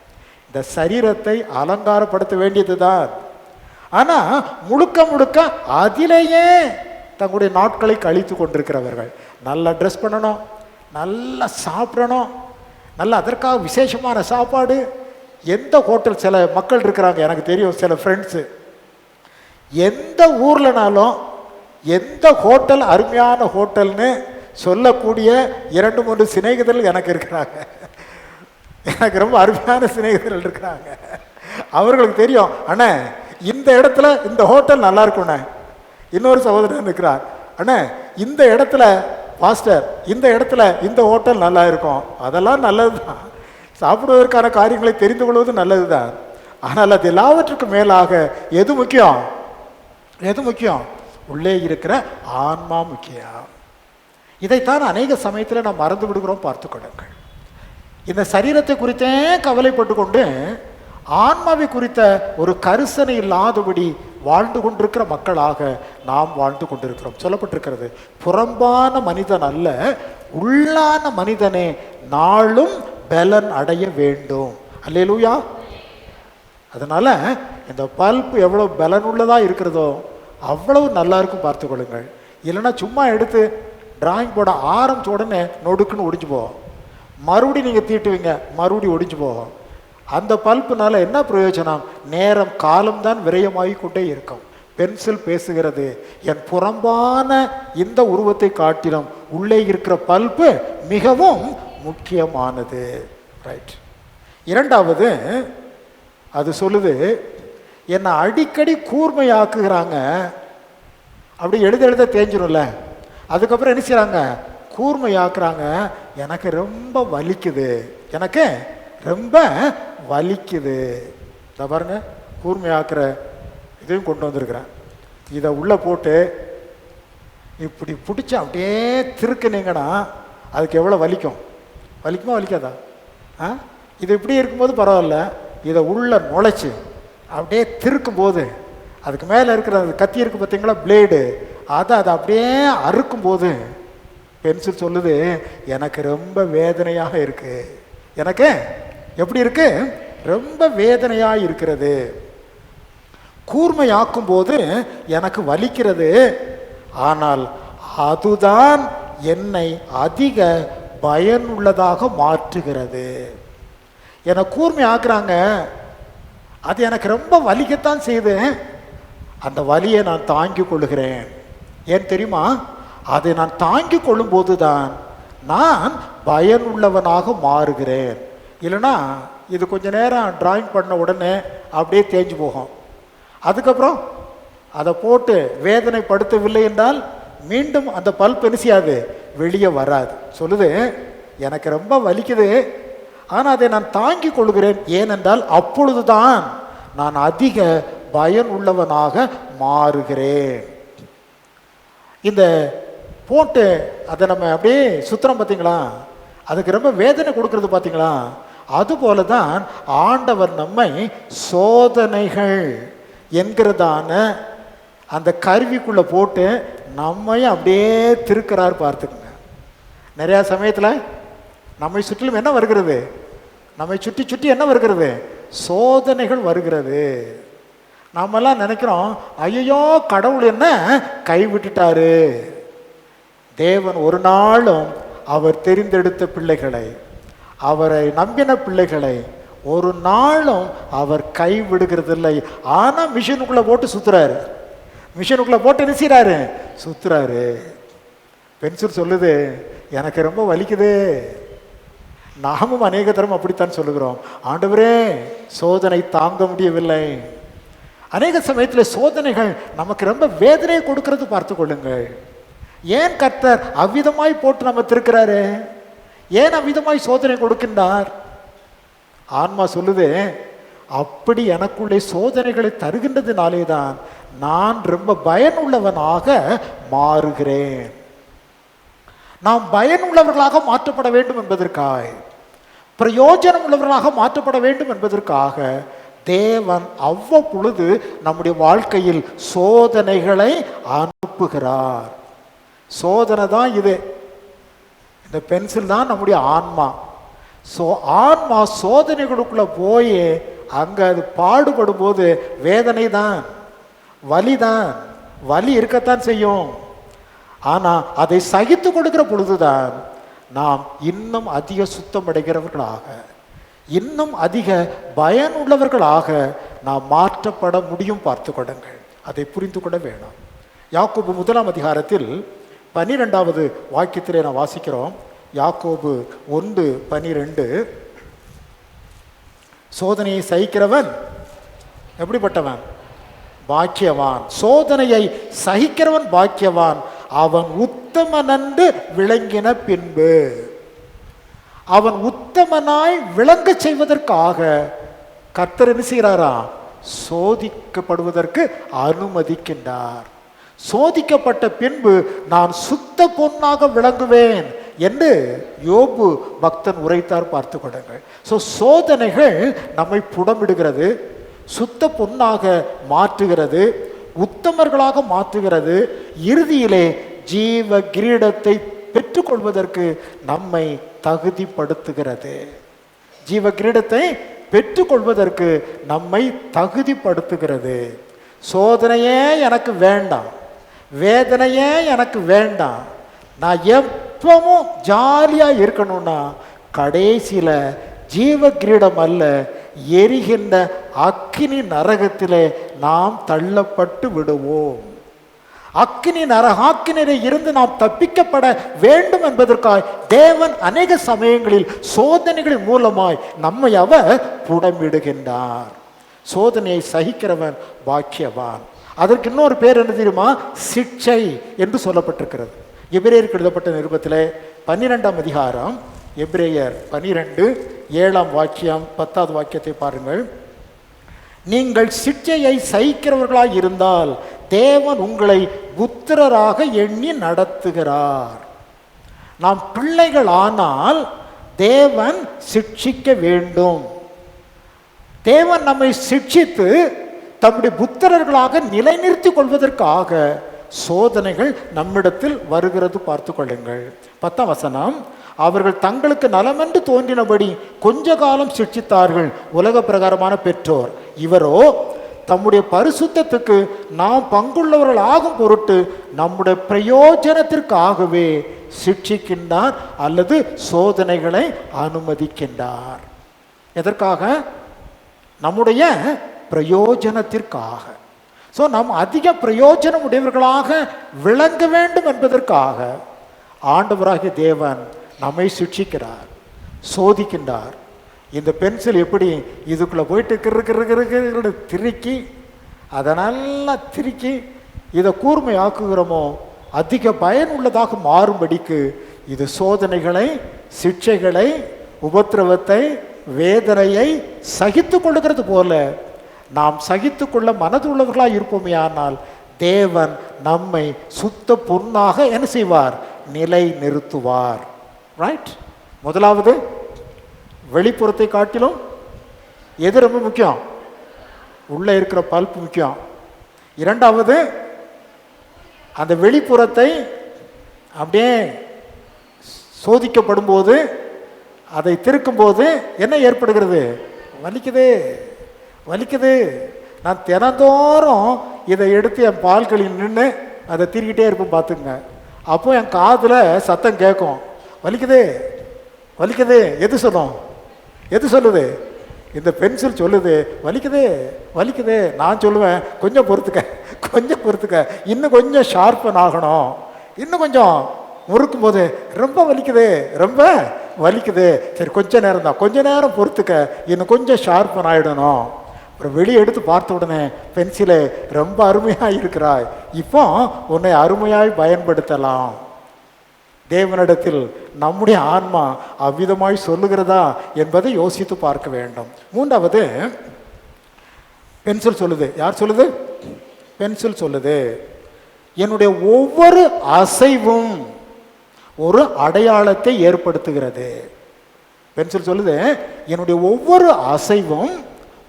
இந்த சரீரத்தை அலங்காரப்படுத்த வேண்டியது தான். ஆனால் முழுக்க முழுக்க அதிலேயே தங்களுடைய நாட்களை கழித்து கொண்டிருக்கிறவர்கள். நல்லா ட்ரெஸ் பண்ணணும், நல்லா சாப்பிடணும், நல்ல அதற்காக விசேஷமான சாப்பாடு. எந்த ஹோட்டல், சில மக்கள் இருக்கிறாங்க, எனக்கு தெரியும் சில ஃப்ரெண்ட்ஸு, எந்த ஊர்லனாலும் எந்த ஹோட்டல் அருமையான ஹோட்டல்னு சொல்லக்கூடிய 2-3 சிநேகிதர்கள் எனக்கு இருக்கிறாங்க. எனக்கு ரொம்ப அருமையான சிநேகிதர்கள் இருக்கிறாங்க. அவர்களுக்கு தெரியும், அண்ணே இந்த இடத்துல இந்த ஹோட்டல் நல்லா இருக்குண்ணே. இன்னொரு சகோதரன் இருக்கிறார், அண்ணே இந்த இடத்துல பாஸ்டர் இந்த இடத்துல இந்த ஹோட்டல் நல்லா இருக்கும். அதெல்லாம் நல்லது தான், சாப்பிடுவதற்கான காரியங்களை தெரிந்து கொள்வது நல்லது தான். ஆனால் அது எல்லாவற்றுக்கும் மேலாக எது முக்கியம்? எது முக்கியம்? உள்ளே இருக்கிற ஆன்மா முக்கியம். இதைத்தான் அநேக சமயத்தில் நாம் மறந்து விடுகிறோம். பார்த்து கொள்ளுங்கள். இந்த சரீரத்தை குறித்தே கவலைப்பட்டு கொண்டு ஆன்மாவை குறித்த ஒரு கரிசனை இல்லாதபடி வாழ்ந்து கொண்டிருக்கிற மக்களாக நாம் வாழ்ந்து கொண்டிருக்கிறோம். சொல்லப்பட்டிருக்கிறது, புறம்பான மனிதன் அல்ல உள்ளான மனிதனே நாளும் பலன் அடைய வேண்டும். அல்லேலூயா. அதனால இந்த பல்ப் எவ்வளவு பலனுள்ளதாக இருக்கிறதோ அவ்வளவு நல்லா இருக்கும். பார்த்து கொள்ளுங்கள். இல்லைன்னா சும்மா எடுத்து டிராயிங் போட ஆரம்பிச்ச உடனே நொடுக்குன்னு ஒடிஞ்சு போகும். மறுபடியும் நீங்கள் தீட்டுவீங்க, மறுபடியும் ஒடிஞ்சு போகும். அந்த பல்ப்புனால என்ன பிரயோஜனம்? நேரம் காலம்தான் விரயமாகி கொண்டே இருக்கும். பென்சில் பேசுகிறது, என் புறம்பான இந்த உருவத்தை காட்டிலும் உள்ளே இருக்கிற பல்ப்பு மிகவும் முக்கியமானது. ரைட். இரண்டாவது, அது சொல்லுது, என்னை அடிக்கடி கூர்மையாக்குகிறாங்க. அப்படி எழுத தேஞ்சிடும்ல, அதுக்கப்புறம் என்ன செய்கிறாங்க? கூர்மையாக்குறாங்க. எனக்கு ரொம்ப வலிக்குது, எனக்கு ரொம்ப வலிக்குது. இதை பாருங்க, கூர்மையாக்குற இதையும் கொண்டு வந்திருக்கிறேன். இதை உள்ளே போட்டு இப்படி பிடிச்சி அப்படியே திருக்குனீங்கன்னா அதுக்கு எவ்வளோ வலிக்கும்? வலிக்குமா வலிக்காதா? இது இப்படி இருக்கும்போது பரவாயில்ல, இதை உள்ள நுழைச்சி அப்படியே திருக்கும்போது அதுக்கு மேலே இருக்கிற அந்த கத்தி இருக்குது பார்த்தீங்களா, பிளேடு, அதை அப்படியே அறுக்கும்போது பென்சில் சொல்லுது, எனக்கு ரொம்ப வேதனையாக இருக்குது. எனக்கு எப்படி இருக்கு? ரொம்ப வேதனையாக இருக்கிறது. கூர்மையாக்கும் போது எனக்கு வலிக்கிறது. ஆனால் அதுதான் என்னை அதிக பயனுள்ளதாக மாற்றுகிறது. என்னை கூர்மை ஆக்குறாங்க, அது எனக்கு ரொம்ப வலிக்கத்தான் செய்யுது. அந்த வலியை நான் தாங்கிக் கொள்ளுகிறேன். ஏன் தெரியுமா? அதை நான் தாங்கிக் கொள்ளும் போது தான் நான் பயனுள்ளவனாக மாறுகிறேன். இல்லைன்னா இது கொஞ்ச நேரம் டிராயிங் பண்ண உடனே அப்படியே தேஞ்சு போகும். அதுக்கப்புறம் அதை போட்டு வேதனைப்படுத்தவில்லை என்றால் மீண்டும் அந்த பல்ப் என்ன செய்யாது? வெளியே வராது. சொல்லுது, எனக்கு ரொம்ப வலிக்குது, ஆனால் அதை நான் தாங்கிக் கொள்கிறேன். ஏனென்றால் அப்பொழுதுதான் நான் அதிக பயன் உள்ளவனாக மாறுகிறேன். இந்த போட்டு அதை நம்ம அப்படியே சுத்திரம் பார்த்தீங்களா, அதுக்கு ரொம்ப வேதனை கொடுக்கறது பார்த்தீங்களா? அதுபோல தான் ஆண்டவர் நம்மை சோதனைகள் என்கிறதான அந்த கருவிக்குள்ளே போட்டு நம்மையும் அப்படியே திருக்கிறார். பார்த்துக்குங்க. நிறையா சமயத்தில் நம்மை சுற்றிலும் என்ன வருகிறது? நம்மை சுற்றி சுற்றி என்ன வருகிறது? சோதனைகள் வருகிறது. நாமெல்லாம் நினைக்கிறோம், ஐயோ கடவுள் என்ன கைவிட்டுட்டாரு. தேவன் ஒரு நாளும் அவர் தெரிந்தெடுத்த பிள்ளைகளை, அவரை நம்பின பிள்ளைகளை ஒரு நாளும் அவர் கைவிடுகிறதில்லை. ஆனால் மிஷினுக்குள்ளே போட்டு சுற்றுறாரு. மிஷினுக்குள்ளே போட்டு என்ன செய்கிறாரு? சுற்றுறாரு. பென்சில் சொல்லுது, எனக்கு ரொம்ப வலிக்குது. நாமும் அநேக தரம் அப்படித்தான் சொல்லுகிறோம், ஆண்டவரே சோதனை தாங்க முடியவில்லை. அநேக சமயத்தில் சோதனைகள் நமக்கு ரொம்ப வேதனையை கொடுக்கிறது. பார்த்து கொள்ளுங்கள். ஏன் கர்த்தர் அவ்விதமாய் போட்டு நம்ம திருக்கிறாரு? ஏன் அவ்விதமாய் சோதனை கொடுக்கின்றார்? ஆன்மா சொல்லுது, அப்படி எனக்குள்ளே சோதனைகளை தருகின்றதுனாலே தான் நான் ரொம்ப பயனுள்ளவனாக மாறுகிறேன். நாம் பயனுள்ளவர்களாக மாற்றப்பட வேண்டும் என்பதற்காக, பிரயோஜனம் உள்ளவர்களாக மாற்றப்பட வேண்டும் என்பதற்காக தேவன் அவ்வப்பொழுது நம்முடைய வாழ்க்கையில் சோதனைகளை அனுப்புகிறார். சோதனை தான் இது. இந்த பென்சில் தான் நம்முடைய ஆன்மா. ஆன்மா சோதனைகளுக்குள்ள போய் அங்க அது பாடுபடும் போது வேதனை தான், வலி தான், வலி இருக்கத்தான் செய்யும். ஆனா அதை சகித்து கொடுக்கிற பொழுதுதான் நாம் இன்னும் அதிக சுத்தம் அடைகிறவர்களாக, இன்னும் அதிக பயனுள்ளவர்களாக நாம் மாற்றப்பட முடியும். பார்த்து கொள்ளுங்கள், அதை புரிந்து கொள்ள வேணும். யாக்கோபு 1 அதிகாரத்தில் 12வது வாக்கியத்திலே நான் வாசிக்கிறோம். யாக்கோபு 1:12, சோதனையை சகிக்கிறவன் எப்படிப்பட்டவன்? பாக்கியவான். சோதனையை சகிக்கிறவன் பாக்கியவான், அவன் உத்தமனென்று விளங்கின பின்பு. அவன் உத்தமனாய் விளங்க செய்வதற்காக கர்த்தர் என்ன செய்கிறாரா? சோதிக்கப்படுவதற்கு அனுமதிக்கின்றார். சோதிக்கப்பட்ட பின்பு நான் சுத்த பொன்னாக விளங்குவேன் என்று யோபு பக்தன் உரைத்தார். பார்த்து கொள்ளுங்கள். சோதனைகள் நம்மை புடமிடுகிறது, சுத்த பொன்னாக மாற்றுகிறது, உத்தமர்களாக மாற்றுகிறது. இறுதியிலே ஜீவ கிரீடத்தை பெற்றுக்கொள்வதற்கு நம்மை தகுதிப்படுத்துகிறது. ஜீவ கிரீடத்தை பெற்றுக்கொள்வதற்கு நம்மை தகுதிப்படுத்துகிறது. சோதனையே எனக்கு வேண்டாம், வேதனையே எனக்கு வேண்டாம், நான் எப்பவும் ஜாலியா இருக்கணும்னா கடைசியில ஜீவ கிரீடம் அல்ல, எரிகின்ற அக்கினி நரகத்திலே நாம் தள்ளப்பட்டு விடுவோம். அக்கினியிலே இருந்து நாம் தப்பிக்கப்பட வேண்டும் என்பதற்காக தேவன் அநேக சமயங்களில் சோதனைகளின் மூலமாய் நம்மை அவர் புடமிடுகின்றார். சோதனையை சகிக்கிறவன் பாக்கியவான். அதற்கு இன்னொரு பேர் என்ன தெரியுமா? சிட்சை என்று சொல்லப்பட்டிருக்கிறது. எபிரேயருக்கு எழுதப்பட்ட நிருபத்திலே 12 அதிகாரம், எபிரேயர் 12:7 வாக்கியம் 10வது வாக்கியத்தை பாருங்கள். நீங்கள் சிட்சையை சகிக்கிறவர்களாய் இருந்தால் தேவன் உங்களை புத்திரராக எண்ணி நடத்துகிறார். நாம் பிள்ளைகள் ஆனால் தேவன் சிட்சிக்க வேண்டும். தேவன் நம்மை சிட்சித்து தம்முடைய புத்திரர்களாக நிலைநிறுத்திக் கொள்வதற்காக சோதனைகள் நம்மிடத்தில் வருகிறது. பார்த்து கொள்ளுங்கள். 10ஆம் வசனம், அவர்கள் தங்களுக்கு நலமென்று தோன்றினபடி கொஞ்ச காலம் சிட்சித்தார்கள் உலக பிரகாரமான பெற்றோர். இவரோ தம்முடைய பரிசுத்தத்துக்கு நாம் பங்குள்ளவர்கள் ஆகும் பொருட்டு நம்முடைய பிரயோஜனத்திற்காகவே சிட்சிக்கின்றார் அல்லது சோதனைகளை அனுமதிக்கின்றார். எதற்காக? நம்முடைய பிரயோஜனத்திற்காக. நாம் அதிக பிரயோஜனம் உடையவர்களாக விளங்க வேண்டும் என்பதற்காக ஆண்டவராகிய தேவன் நம்மை சிட்சிக்கிறார், சோதிக்கின்றார். இந்த பென்சில் எப்படி இதுக்குள்ள போயிட்டு கிரு திருக்கி அதை நல்லா திருக்கி இதை கூர்மையாக்குகிறோமோ அதிக பயனுள்ளதாக மாறும்படிக்கு இது சோதனைகளை, சிட்சைகளை, உபத்திரவத்தை, வேதனையை சகித்து கொள்ளுகிறது போல நாம் சகித்து கொள்ள மனதுள்ளவர்களாக இருப்போமே. ஆனால் தேவன் நம்மை சுத்த பொன்னாக என்ன செய்வார்? நிலை நிறுத்துவார். ரைட்? முதலாவது, வெளிப்புறத்தை காட்டிலும் எது ரொம்ப முக்கியம்? உள்ள இருக்கிற பல்ப் முக்கியம். இரண்டாவது, அந்த வெளிப்புறத்தை அப்படியே சோதிக்கப்படும் போது, அதை திருக்கும் போது என்ன ஏற்படுகிறது? வலிக்குது, வலிக்குது. நான் தினந்தோறும் இதை எடுத்து என் பால்களில் நின்று அதை திருக்கிட்டே இருப்பேன். பார்த்துங்க. அப்போ என் காதில் சத்தம் கேட்கும், வலிக்குது, வலிக்குது. எது சொல்லும்? எது சொல்லுது? இந்த பென்சில் சொல்லுது, வலிக்குது, வலிக்குது. நான் சொல்லுவேன், கொஞ்சம் பொறுத்துக்க, கொஞ்சம் பொறுத்துக்க, இன்னும் கொஞ்சம் ஷார்ப்பன் ஆகணும், இன்னும் கொஞ்சம் முறுக்கும் போது ரொம்ப வலிக்குது, ரொம்ப வலிக்குது. சரி, கொஞ்ச நேரம் தான், கொஞ்ச நேரம் பொறுத்துக்க, இன்னும் கொஞ்சம் ஷார்ப்பன் ஆகிடணும். அப்புறம் வெளியே எடுத்து பார்த்த உடனே பென்சிலை ரொம்ப அருமையாக இருக்கிறாய், இப்போ உன்னை அருமையாய் பயன்படுத்தலாம். தேவனிடத்தில் நம்முடைய ஆன்மா அவ்விதமாய் சொல்லுகிறதா என்பதை யோசித்து பார்க்க வேண்டும். மூன்றாவது, பென்சில் சொல்லுது. யார் சொல்லுது? பென்சில் சொல்லுது, என்னுடைய ஒவ்வொரு அசைவும், ஒரு அடையாளத்தை ஏற்படுத்துகிறது. பென்சில் சொல்லுது, என்னுடைய ஒவ்வொரு அசைவும்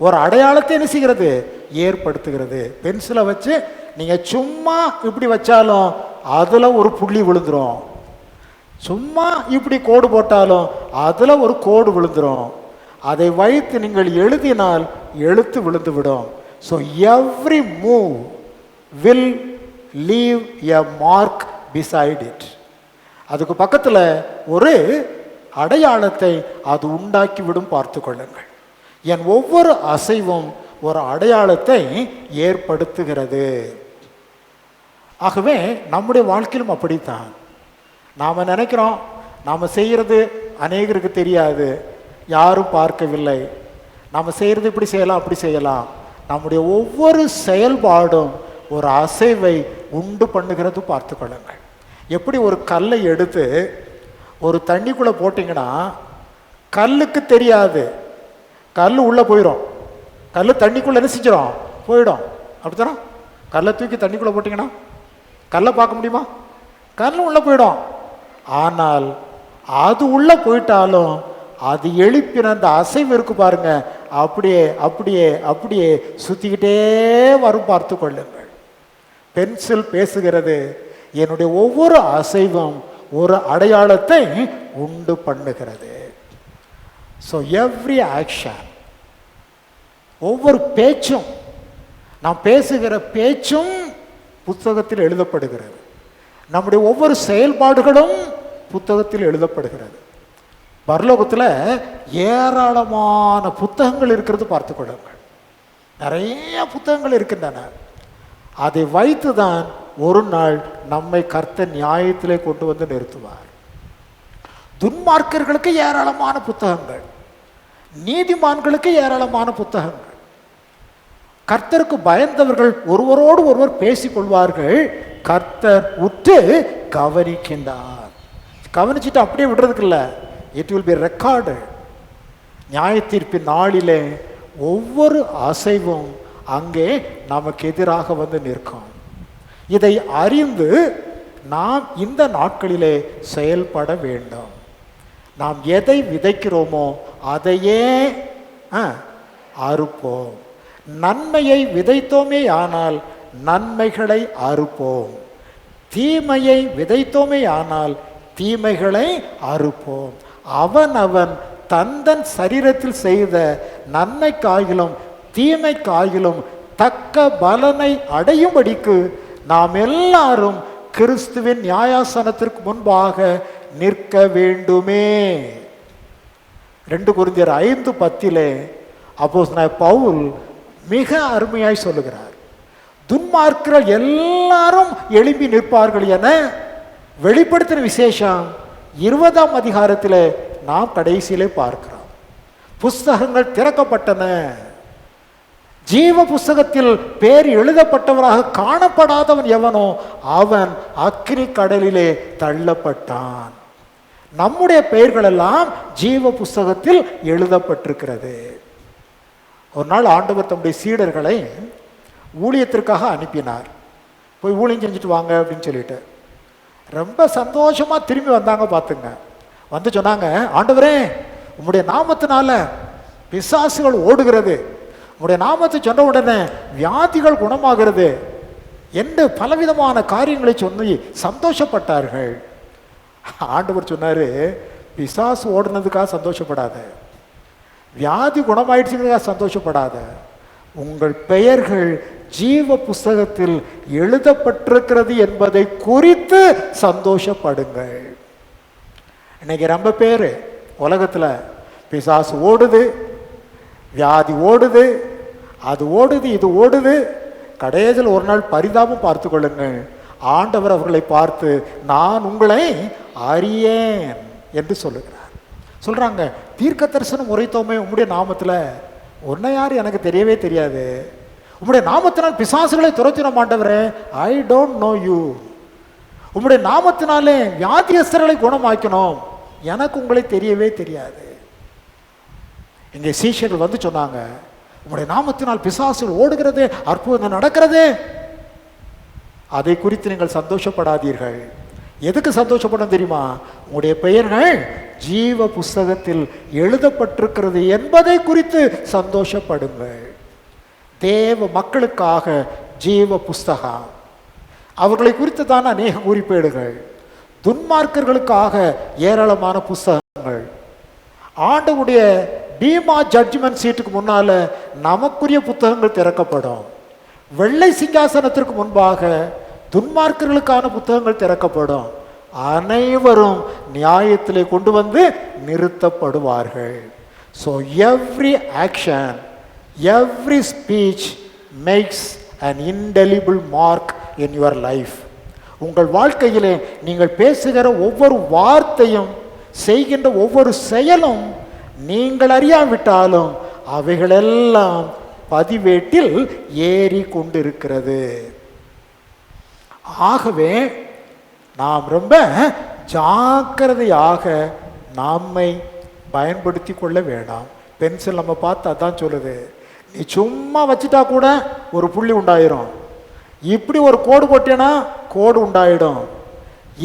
ஒரு அடையாளத்தை என்ன செய்கிறது? ஏற்படுத்துகிறது. பென்சிலை வச்சு நீங்கள் சும்மா இப்படி வச்சாலும் அதில் ஒரு புள்ளி விழுந்துடும். சும்மா இப்படி கோடு போட்டாலும் அதில் ஒரு கோடு விழுந்துடும். அதை வைத்து நீங்கள் எழுதினால் எழுத்து விழுந்து விடும். So every move will leave a mark beside it. அதுக்கு பக்கத்தில் ஒரு அடையாளத்தை அது உண்டாக்கி விடும். பார்த்து கொள்ளுங்கள். என் ஒவ்வொரு அசைவும் ஒரு அடையாளத்தை ஏற்படுத்துகிறது. ஆகவே நம்முடைய வாழ்க்கையிலும் அப்படித்தான். நாம் நினைக்கிறோம் நாம் செய்கிறது அநேகருக்கு தெரியாது, யாரும் பார்க்கவில்லை, நாம் செய்கிறது இப்படி செய்யலாம் அப்படி செய்யலாம். நம்முடைய ஒவ்வொரு செயல்பாடும் ஒரு அசைவை உண்டு பண்ணுகிறது. பார்த்து கொள்ளுங்கள். எப்படி ஒரு கல்லை எடுத்து ஒரு தண்ணிக்குள்ளே போட்டிங்கன்னா கல்லுக்கு தெரியாது, கல் உள்ளே போயிடும். கல் தண்ணிக்குள்ளே என்ன செஞ்சிடும்? போயிடும். அப்படித்தானே? கல்லை தூக்கி தண்ணிக்குள்ளே போட்டிங்கன்னா கல்லை பார்க்க முடியுமா? கல் உள்ளே போயிடும். ஆனால் அது உள்ளே போயிட்டாலும் அது எழுப்பின அந்த அசைவு இருக்கு பாருங்க, அப்படியே அப்படியே அப்படியே சுற்றிக்கிட்டே வரும். பார்த்து கொள்ளுங்கள். பென்சில் பேசுகிறது, என்னுடைய ஒவ்வொரு அசைவும் ஒரு அடையாளத்தை உண்டு பண்ணுகிறது. ஸோ எவ்ரி ஆக்ஷன், ஒவ்வொரு பேச்சும், நாம் பேசுகிற பேச்சும் புத்தகத்தில் எழுதப்படுகிறது. நம்முடைய ஒவ்வொரு செயல்பாடுகளும் புத்தகத்தில் எழுதப்படுகிறது. பரலோகத்தில் ஏராளமான புத்தகங்கள் இருக்கிறது. பார்த்து கொள்ளுங்கள். நிறைய புத்தகங்கள் இருக்கின்றன. அதை வைத்து தான் ஒரு நாள் நம்மை கர்த்தர் நியாயத்திலே கொண்டு வந்து நிறுத்துவார். துன்மார்க்கர்களுக்கு ஏராளமான புத்தகங்கள், நீதிமான்களுக்கு ஏராளமான புத்தகங்கள். கர்த்தருக்கு பயந்தவர்கள் ஒருவரோடு ஒருவர் பேசிக்கொள்வார்கள். கர்த்தர் உற்று கவனிக்கின்றார். கவனிச்சுட்டு அப்படியே விடுறதுக்கு இல்லை, இட் வில் பி ரெக்கார்டு. நியாய தீர்ப்பின் நாளிலே ஒவ்வொரு அசைவும் அங்கே நமக்கு எதிராக வந்து நிற்கும். இதை அறிந்து நாம் இந்த நாட்களிலே செயல்பட வேண்டும். நாம் எதை விதைக்கிறோமோ அதையே அறுப்போம். நன்மையை விதைத்தோமே ஆனால் நன்மைகளை அறுப்போம். தீமையை விதைத்தோமே ஆனால் தீமைகளை அறுப்போம். அவன் தந்தன் சரீரத்தில் செய்த நன்மைக்காயிலும் தீமைக்காயிலும் தக்க பலனை அடையும்படிக்கு நாம் எல்லாரும் கிறிஸ்துவின் நியாயாசனத்திற்கு முன்பாக நிற்க வேண்டுமே. 2 கொரிந்தியர் 5:10 அப்போஸ்தலனாகிய பவுல் மிக அருமையாய் சொல்லுகிறார். துன்மார்க்கர்கள் எல்லாரும் எழும்பி நிற்பார்கள் என வெளிப்படுத்தின விசேஷம் 20ஆம் அதிகாரத்தில் நாம் கடைசியிலே பார்க்கிறோம். புஸ்தகங்கள் திறக்கப்பட்டன. ஜீவ புஸ்தகத்தில் பேர் எழுதப்பட்டவராக காணப்படாதவன் எவனோ அவன் அக்கினி கடலிலே தள்ளப்பட்டான். நம்முடைய பெயர்கள் எல்லாம் ஜீவ புஸ்தகத்தில் எழுதப்பட்டிருக்கிறது. ஒரு நாள் ஆண்டவர் தம்முடைய சீடர்களை ஊழியத்திற்காக அனுப்பினார். போய் ஊழியம் செஞ்சுட்டு வாங்க அப்படின்னு சொல்லிட்டு ரொம்ப சந்தோஷமாக திரும்பி வந்தாங்க. பார்த்துங்க, வந்து சொன்னாங்க, ஆண்டவரே உம்முடைய நாமத்தினால பிசாசுகள் ஓடுகிறது, உம்முடைய நாமத்தை சொன்ன உடனே வியாதிகள் குணமாகிறது என்று பலவிதமான காரியங்களை சொல்லி சந்தோஷப்பட்டார்கள். ஆண்டவர் சொன்னார், பிசாசு ஓடுனதுக்காக சந்தோஷப்படாத, வியாதி குணமாயிடுச்சுக்காக சந்தோஷப்படாத, உங்கள் பெயர்கள் ஜீவ புஸ்தகத்தில் எழுதப்பட்டிருக்கிறது என்பதை குறித்து சந்தோஷப்படுங்கள். இன்னைக்கு ரொம்ப பேர் உலகத்தில் பிசாசு ஓடுது, வியாதி ஓடுது, அது ஓடுது, இது ஓடுது. கடைசியில் ஒரு நாள் பரிதாபம் பார்த்து கொள்ளுங்கள். ஆண்டவர் அவர்களை பார்த்து நான் உங்களை அறியேன் என்று சொல்லுகிறார். சொல்றாங்க, தீர்க்க தரிசனம் உரைத்தோமே உம்முடைய நாமத்தில், உன்னை யார் எனக்கு தெரியவே தெரியாது, உம்முடைய நாமத்தினால் பிசாசுகளை துரத்தின மாண்டவரே, ஐ டோன்ட் நோ யூ, உம்முடைய நாமத்தினாலே வியாதியஸ்தர்களை குணமாக்கணும், எனக்கு உங்களை தெரியவே தெரியாது. இங்கே சீஷர்கள் வந்து சொன்னாங்க, உம்முடைய நாமத்தினால் பிசாசுகள் ஓடுகிறது, அற்புதம் நடக்கிறது. அதை குறித்து நீங்கள் சந்தோஷப்படாதீர்கள். எதுக்கு சந்தோஷப்படும் தெரியுமா? உங்களுடைய பெயர்கள் ஜீவ புஸ்தகத்தில் எழுதப்பட்டிருக்கிறது என்பதை குறித்து சந்தோஷப்படுங்கள். தேவ மக்களுக்காக ஜீவ புஸ்தகம், அவர்களை குறித்து தான் அநேக குறிப்பேடுகள். துன்மார்க்கர்களுக்காக ஏராளமான புஸ்தகங்கள். ஆண்டவருடைய பீமா ஜட்ஜ்மெண்ட் சீட்டுக்கு முன்னால நமக்குரிய புத்தகங்கள் திறக்கப்படும். வெள்ளை சிங்காசனத்திற்கு முன்பாக துன்மார்க்கர்களுக்கான புத்தகங்கள் திறக்கப்படும். அனைவரும் நியாயத்திலே கொண்டு வந்து நிறுத்தப்படுவார்கள். So every action, every speech makes an indelible mark in your life. உங்கள் வாழ்க்கையிலே நீங்கள் பேசுகிற ஒவ்வொரு வார்த்தையும், செய்கின்ற ஒவ்வொரு செயலும், நீங்கள் அறியாவிட்டாலும் அவைகளெல்லாம் பதிவேட்டில் ஏறி கொண்டிருக்கிறது. ஆகவே நாம் ரொம்ப ஜாக்கிரதையாக நம்மை பயன்படுத்தி கொள்ள வேண்டாம். பென்சில் நம்ம பார்த்து அதான் சொல்லுது, நீ சும்மா வச்சுட்டா கூட ஒரு புள்ளி உண்டாயிரும், இப்படி ஒரு கோடு போட்டேன்னா கோடு உண்டாயிடும்.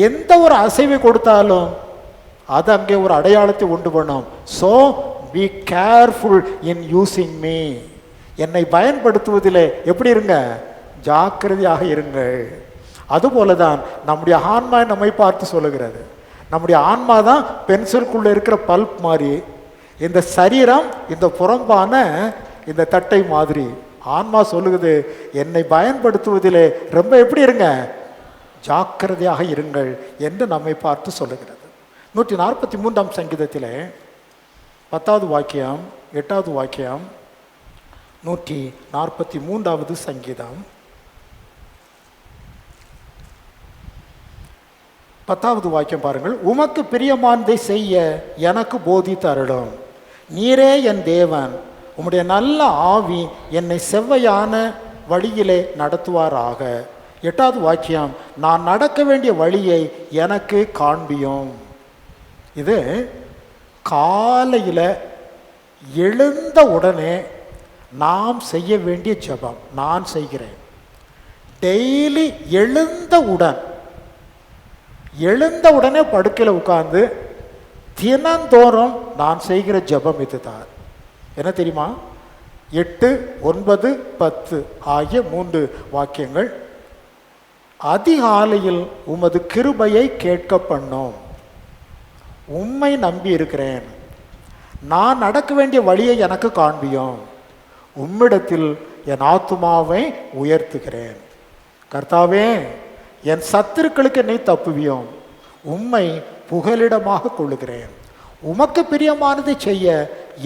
எந்த ஒரு அசைவை கொடுத்தாலும் அது அங்கே ஒரு அடையாளத்தை உண்டு பண்ணும். So be careful in using me. என்னை பயன்படுத்துவதில் எப்படி இருங்க? ஜாக்கிரதையாக இருங்கள். அதுபோல தான் நம்முடைய ஆன்மா நம்மை பார்த்து சொல்லுகிறது. நம்முடைய ஆன்மா தான் பென்சிலுக்குள்ளே இருக்கிற பல்ப் மாதிரி, இந்த சரீரம் இந்த புறம்பான இந்த தட்டை மாதிரி. ஆன்மா சொல்லுகிறது, என்னை பயன்படுத்துவதிலே ரொம்ப எப்படி இருங்க? ஜாக்கிரதையாக இருங்கள் என்று நம்மை பார்த்து சொல்லுகிறது. 143ஆம் சங்கீதத்திலே 10வது வாக்கியம் 8வது வாக்கியம், 143வது சங்கீதம் 10வது வாக்கியம் பாருங்கள். உமக்கு பிரியமானதை செய்ய எனக்கு போதித்து அருளும். நீரே என் தேவன், உம்முடைய நல்ல ஆவி என்னை செவ்வையான வழியிலே நடத்துவாராக. 8வது வாக்கியம், நான் நடக்க வேண்டிய வழியை எனக்கு காண்பியும். இது காலையில் எழுந்த உடனே நாம் செய்ய வேண்டிய ஜெபம். நான் செய்கிறேன் டெய்லி. எழுந்த உடனே படுக்கையில் உட்கார்ந்து தினந்தோறும் நான் செய்கிற ஜெபம் இதுதான். என்ன தெரியுமா? 8, 9, 10 ஆகிய 3 வாக்கியங்கள். அதிகாலையில் உமது கிருபையை கேட்க பண்ணோம். உம்மை நம்பி இருக்கிறேன். நான் நடக்க வேண்டிய வழியை எனக்கு காண்பியும். உம்மிடத்தில் என் ஆத்துமாவை உயர்த்துகிறேன். கர்த்தாவே, என் சத்துருக்களுக்கு என்னை தப்புவியும். உம்மை புகலிடமாக கொள்ளுகிறேன். உமக்கு பிரியமானதை செய்ய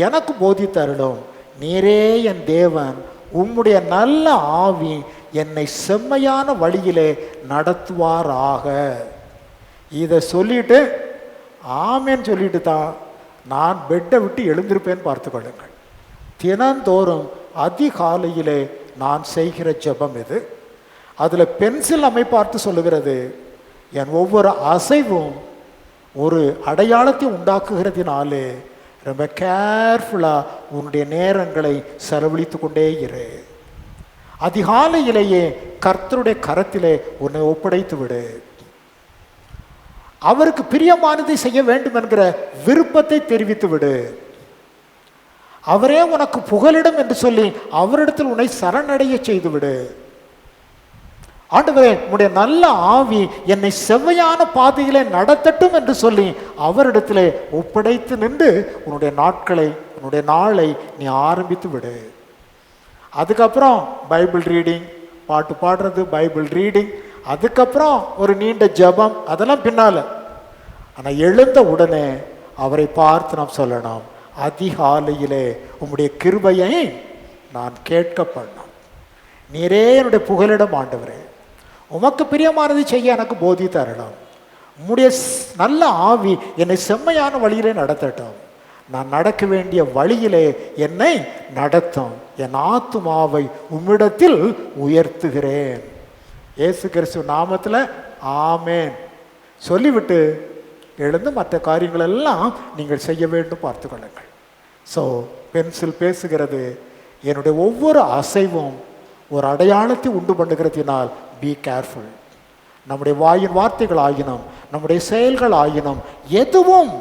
எனக்கு போதித்தருளும். நீரே என் தேவன், உம்முடைய நல்ல ஆவி என்னை செம்மையான வழியிலே நடத்துவாராக. இதை சொல்லிட்டு ஆமேன்னு சொல்லிட்டு தான் நான் பெட்டை விட்டு எழுந்திருப்பேன்னு பார்த்து கொள்ளுங்கள். தினந்தோறும் அதிகாலையிலே நான் செய்கிற ஜெபம் இது. அதில் பென்சில் நம்மை பார்த்து சொல்லுகிறது, என் ஒவ்வொரு அசைவும் ஒரு அடையாளத்தை உண்டாக்குகிறதுனாலே ரொம்ப கேர்ஃபுல்லாக உன்னுடைய நேரங்களை செலவழித்து கொண்டே இரு. அதிகாலையிலேயே கர்த்தருடைய கரத்திலே உன்னை ஒப்படைத்து விடு. அவருக்கு பிரியமானதை செய்ய வேண்டும் என்கிற விருப்பத்தை தெரிவித்து விடு. அவரே உனக்கு புகலிடம் என்று சொல்லி அவரிடத்தில் உன்னை சரணடைய செய்து விடு. ஆண்டவரே, உன்னுடைய நல்ல ஆவி என்னை செவ்வையான பாதையிலே நடத்தட்டும் என்று சொல்லி அவரிடத்திலே ஒப்படைத்து நின்று உன்னுடைய நாளை நீ ஆரம்பித்து விடு. அதுக்கப்புறம் பைபிள் ரீடிங், பாட்டு பாடுறது, பைபிள் ரீடிங், அதுக்கப்புறம் ஒரு நீண்ட ஜெபம், அதெல்லாம் பின்னால. ஆனால் எழுந்த உடனே அவரை பார்த்து நாம் சொல்லணும், அதிகாலையிலே உம்முடைய கிருபையை நான் கேட்க பண்ணோம். நீரே என்னுடைய புகலிடம் ஆண்டவரே, உமக்கு பிரியமானதை செய்ய எனக்கு போதி தரணும். உம்முடைய நல்ல ஆவி என்னை செம்மையான வழியிலே நடத்தட்டும். நான் நடக்க வேண்டிய வழியிலே என்னை நடத்தும். என் ஆத்துமாவை உம்மிடத்தில் உயர்த்துகிறேன். இயேசு கிறிஸ்து நாமத்தில் ஆமேன் சொல்லிவிட்டு எழுந்து மற்ற காரியங்கள் எல்லாம் நீங்கள் செய்ய வேண்டும் பார்த்து கொள்ளுங்கள். ஸோ பென்சில் பேசுகிறது, என்னுடைய ஒவ்வொரு அசைவும் ஒரு அடையாளத்தை உண்டு பண்ணுகிறதினால் பி கேர்ஃபுல். நம்முடைய வாயின் வார்த்தைகள் ஆகினோம், நம்முடைய செயல்கள் ஆகினோம், எதுவும்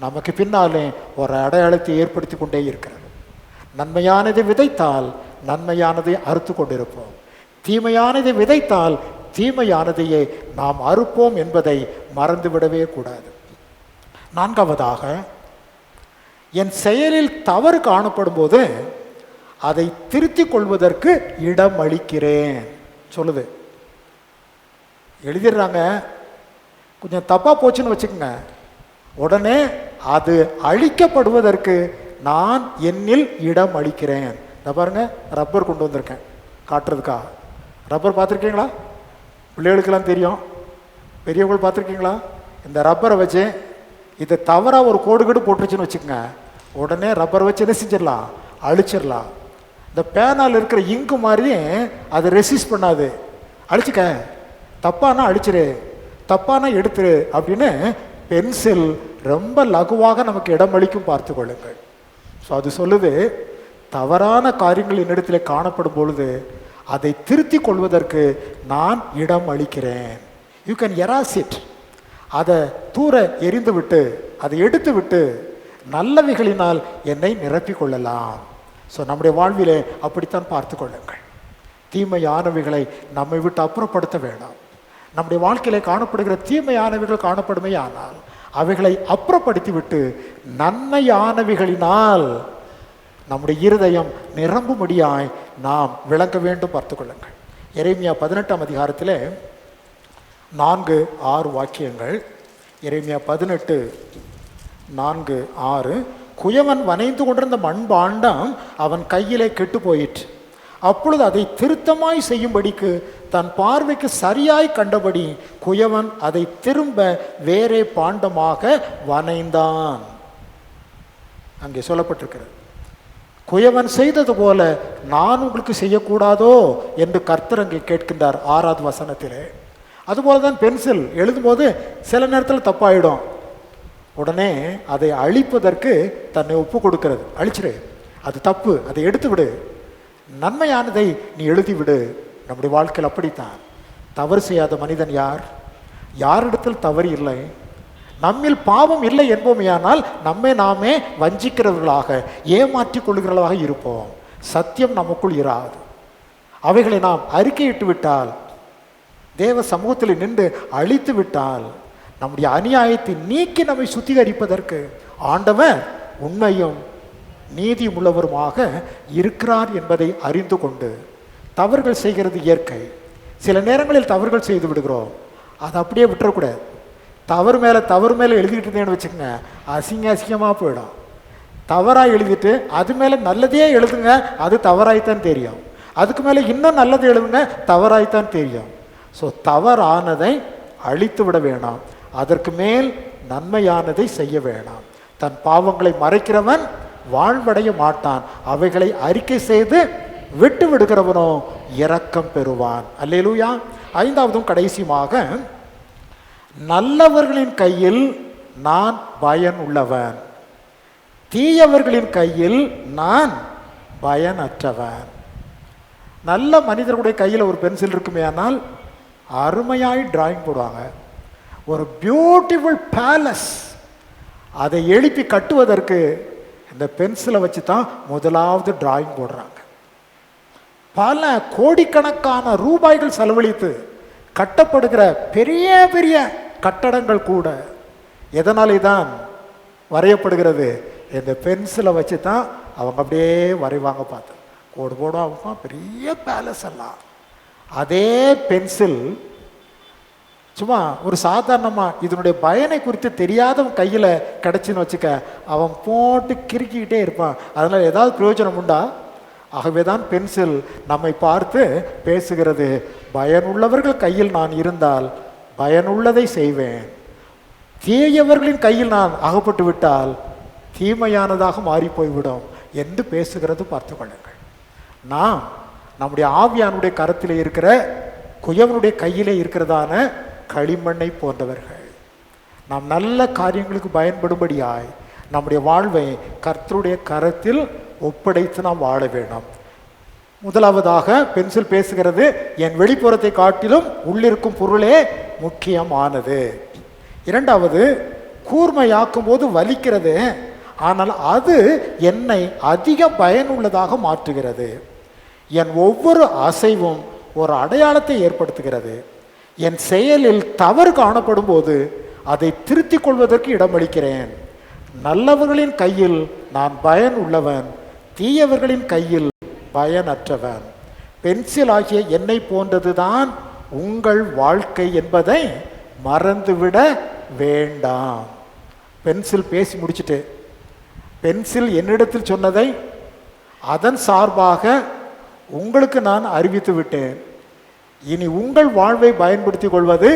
நமக்கு பின்னாலே ஒரு அடையாளத்தை ஏற்படுத்தி கொண்டே இருக்கிறது. நன்மையானதை விதைத்தால் நன்மையானதை அறுத்து கொண்டிருப்போம், தீமையானதை விதைத்தால் தீமையானதையே நாம் அறுப்போம் என்பதை மறந்துவிடவே கூடாது. நான்காவதாக, என் செயலில் தவறு காணப்படும் போது அதை திருத்திக் கொள்வதற்கு இடம் அளிக்கிறேன் சொல்லுது. எழுதிடுறாங்க, கொஞ்சம் தப்பா போச்சுன்னு வச்சுக்கோங்க, உடனே அது அழிக்கப்படுவதற்கு நான் என்னில் இடம் அளிக்கிறேன். இதை பாருங்க, ரப்பர் கொண்டு வந்திருக்கேன் காட்டுறதுக்கா. ரப்பர் பார்த்துருக்கீங்களா? பிள்ளைகளுக்கெல்லாம் தெரியும், பெரியவர்கள் பார்த்துருக்கீங்களா? இந்த ரப்பரை வச்சு இதை தவறாக ஒரு கோடு கீடு போட்டுருச்சுன்னு வச்சுக்கோங்க, உடனே ரப்பரை வச்சு என்ன செஞ்சிடலாம்? அழிச்சிடலாம். இந்த பேனால் இருக்கிற இங்கு மாதிரி அதை ரெசிஸ்ட் பண்ணாது. அழிச்சிக்க, தப்பானா அழிச்சிரு, தப்பானா எடுத்துரு அப்படின்னு பென்சில் ரொம்ப லகுவாக நமக்கு இடம் அளிக்கும், பார்த்து கொள்ளுங்கள். ஸோ அது சொல்லுது, தவறான காரியங்கள் என்னிடத்தில் காணப்படும் பொழுது அதை திருத்தி கொள்வதற்கு நான் இடம் அளிக்கிறேன். You can eras it. அதை தூர எரிந்து விட்டு, அதை எடுத்து விட்டு நல்லவைகளினால் என்னை நிரப்பிக் கொள்ளலாம். ஸோ நம்முடைய வாழ்விலே அப்படித்தான் பார்த்து கொள்ளுங்கள். தீமையானவைகளை நம்மை விட்டு அப்புறப்படுத்த வேண்டாம். நம்முடைய வாழ்க்கையிலே காணப்படுகிற தீமையானவைகள் காணப்படுமே, ஆனால் அவைகளை அப்புறப்படுத்தி விட்டு நன்மையானவைகளினால் நம்முடைய இருதயம் நிரம்பும்படியாய் நாம் விளங்க வேண்டும், பார்த்து கொள்ளுங்கள். எரேமியா 18ஆம் அதிகாரத்தில் 4-6 வாக்கியங்கள். எரேமியா 18:4-6. குயவன் வனைந்து கொண்டிருந்த மண்பாண்டம் அவன் கையிலே கெட்டு போயிற்று. அப்பொழுது அதை திருத்தமாய் செய்யும்படிக்கு தன் பார்வைக்கு சரியாய் கண்டபடி குயவன் அதை திரும்ப வேறே பாண்டமாக வனைந்தான். அங்கே சொல்லப்பட்டிருக்கிறது, குயவன் செய்தது போல நான் உங்களுக்கு செய்யக்கூடாதோ என்று கர்த்தர் அங்கே கேட்கின்றார் 6வது வசனத்திலே. அதுபோல தான் பென்சில் எழுதும்போது சில நேரத்தில் தப்பாயிடும், உடனே அதை அழிப்பதற்கு தன்னை ஒப்பு கொடுக்கிறது. அழிச்சிரு, அது தப்பு, அதை எடுத்து விடு, நன்மையானதை நீ எழுதிவிடு. நம்முடைய வாழ்க்கையில் அப்படித்தான். தவறு செய்யாத மனிதன் யார்? யாரிடத்தில் தவறு இல்லை, நம்மில் பாவம் இல்லை என்போமையானால் நம்மை நாமே வஞ்சிக்கிறவர்களாக, ஏமாற்றிக் கொள்கிறவர்களாக இருப்போம். சத்தியம் நமக்குள் இராது. அவைகளை நாம் அறிக்கையிட்டு விட்டால், தேவ சமூகத்தில் நின்று அழித்து விட்டால், நம்முடைய அநியாயத்தை நீக்கி நம்மை சுத்திகரிப்பதற்கு ஆண்டவர் உண்மையும் நீதியும் உள்ளவருமாக இருக்கிறார் என்பதை அறிந்து கொண்டு தவறுகள் செய்கிறது இயற்கை. சில நேரங்களில் தவறுகள் செய்து விடுகிறோம், அதை அப்படியே விட்டுறக்கூடாது. தவறு மேலே எழுதிக்கிட்டு இருந்தேன்னு வச்சுக்கோங்க, அசிங்கமாக போயிடும். தவறாக எழுதிட்டு அது மேலே நல்லதே எழுதுங்க, அது தவறாய்த்தான் தெரியும். அதுக்கு மேலே இன்னும் நல்லது எழுதுங்க, தவறாய்த்தான் தெரியும். ஸோ தவறானதை அழித்து விட வேணாம், அதற்கு மேல் நன்மையானதை செய்ய வேணாம். தன் பாவங்களை மறைக்கிறவன் வாழ்வடைய மாட்டான், அவைகளை அறிக்கை செய்து விட்டு விடுகிறவனோ இரக்கம் பெறுவான். அல்லேலூயா. 5வதும் கடைசியுமாக, நல்லவர்களின் கையில் நான் பயன் உள்ளவன், தீயவர்களின் கையில் நான் பயனற்றவன். நல்ல மனிதர்களுடைய கையில் ஒரு பென்சில் இருக்குமே, ஆனால் அருமையாய் டிராயிங் போடுவாங்க. ஒரு பியூட்டிஃபுல் பேலஸ் அதை எழுப்பி கட்டுவதற்கு இந்த பென்சிலை வச்சு தான் முதலாவது டிராயிங் போடுறாங்க. பல கோடிக்கணக்கான ரூபாய்கள் செலவழித்து கட்டப்படுகிற பெரிய பெரிய கட்டடங்கள் கூட எதனாலே தான் வரையப்படுகிறது? இந்த பென்சிலை வச்சு தான் அவங்க அப்படியே வரைவாங்க. பார்த்து கோடு போடுவாங்க, பெரிய பேலஸ் எல்லாம். அதே பென்சில் சும்மா ஒரு சாதாரணமாக இதனுடைய பயனை குறித்து தெரியாதவன் கையில் கிடச்சின்னு வச்சுக்க, அவன் போட்டு கிறுக்கிக்கிட்டே இருப்பான். அதனால் ஏதாவது பிரயோஜனம் உண்டா? ஆகவே தான் பென்சில் நம்மை பார்த்து பேசுகிறது, பயனுள்ளவர்கள் கையில் நான் இருந்தால் பயனுள்ளதை செய்வேன், தீயவர்களின் கையில் நான் அகப்பட்டு விட்டால் தீமையானதாக மாறி போய்விடும் என்று பேசுகிறது. பார்த்து கொள்ளுங்கள். நாம் நம்முடைய ஆவியானுடைய கரத்தில் இருக்கிற குயவனுடைய கையிலே இருக்கிறதான களிமண்ணை போன்றவர்கள். நாம் நல்ல காரியங்களுக்கு பயன்படும்படியாய் நம்முடைய வாழ்வை கர்த்தருடைய கரத்தில் ஒப்படைத்து நாம் வாழ வேண்டும். முதலாவதாக பென்சில் பேசுகிறது, என் வெளிப்புறத்தை காட்டிலும் உள்ளிருக்கும் பொருளே முக்கியமானது. இரண்டாவது, கூர்மையாக்கும் போது வலிக்கிறது, ஆனால் அது என்னை அதிக பயனுள்ளதாக மாற்றுகிறது. என் ஒவ்வொரு அசைவும் ஒரு அடையாளத்தை ஏற்படுத்துகிறது. என் செயலில் தவறு காணப்படும் போது அதை திருத்திக் கொள்வதற்கு இடமளிக்கிறேன். நல்லவர்களின் கையில் நான் பயன் உள்ளவன், தீயவர்களின் கையில் பயனற்றவன். பென்சில் ஆகிய என்னை போன்றதுதான் உங்கள் வாழ்க்கை என்பதை மறந்துவிட வேண்டாம். பென்சில் பேசி முடிச்சுட்டு, பென்சில் என்னிடத்தில் சொன்னதை அதன் சார்பாக உங்களுக்கு நான் அறிவித்து விட்டேன். இனி உங்கள் வாழ்வை பயன்படுத்திக் கொள்வது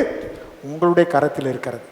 உங்களுடைய கரத்தில் இருக்கிறது.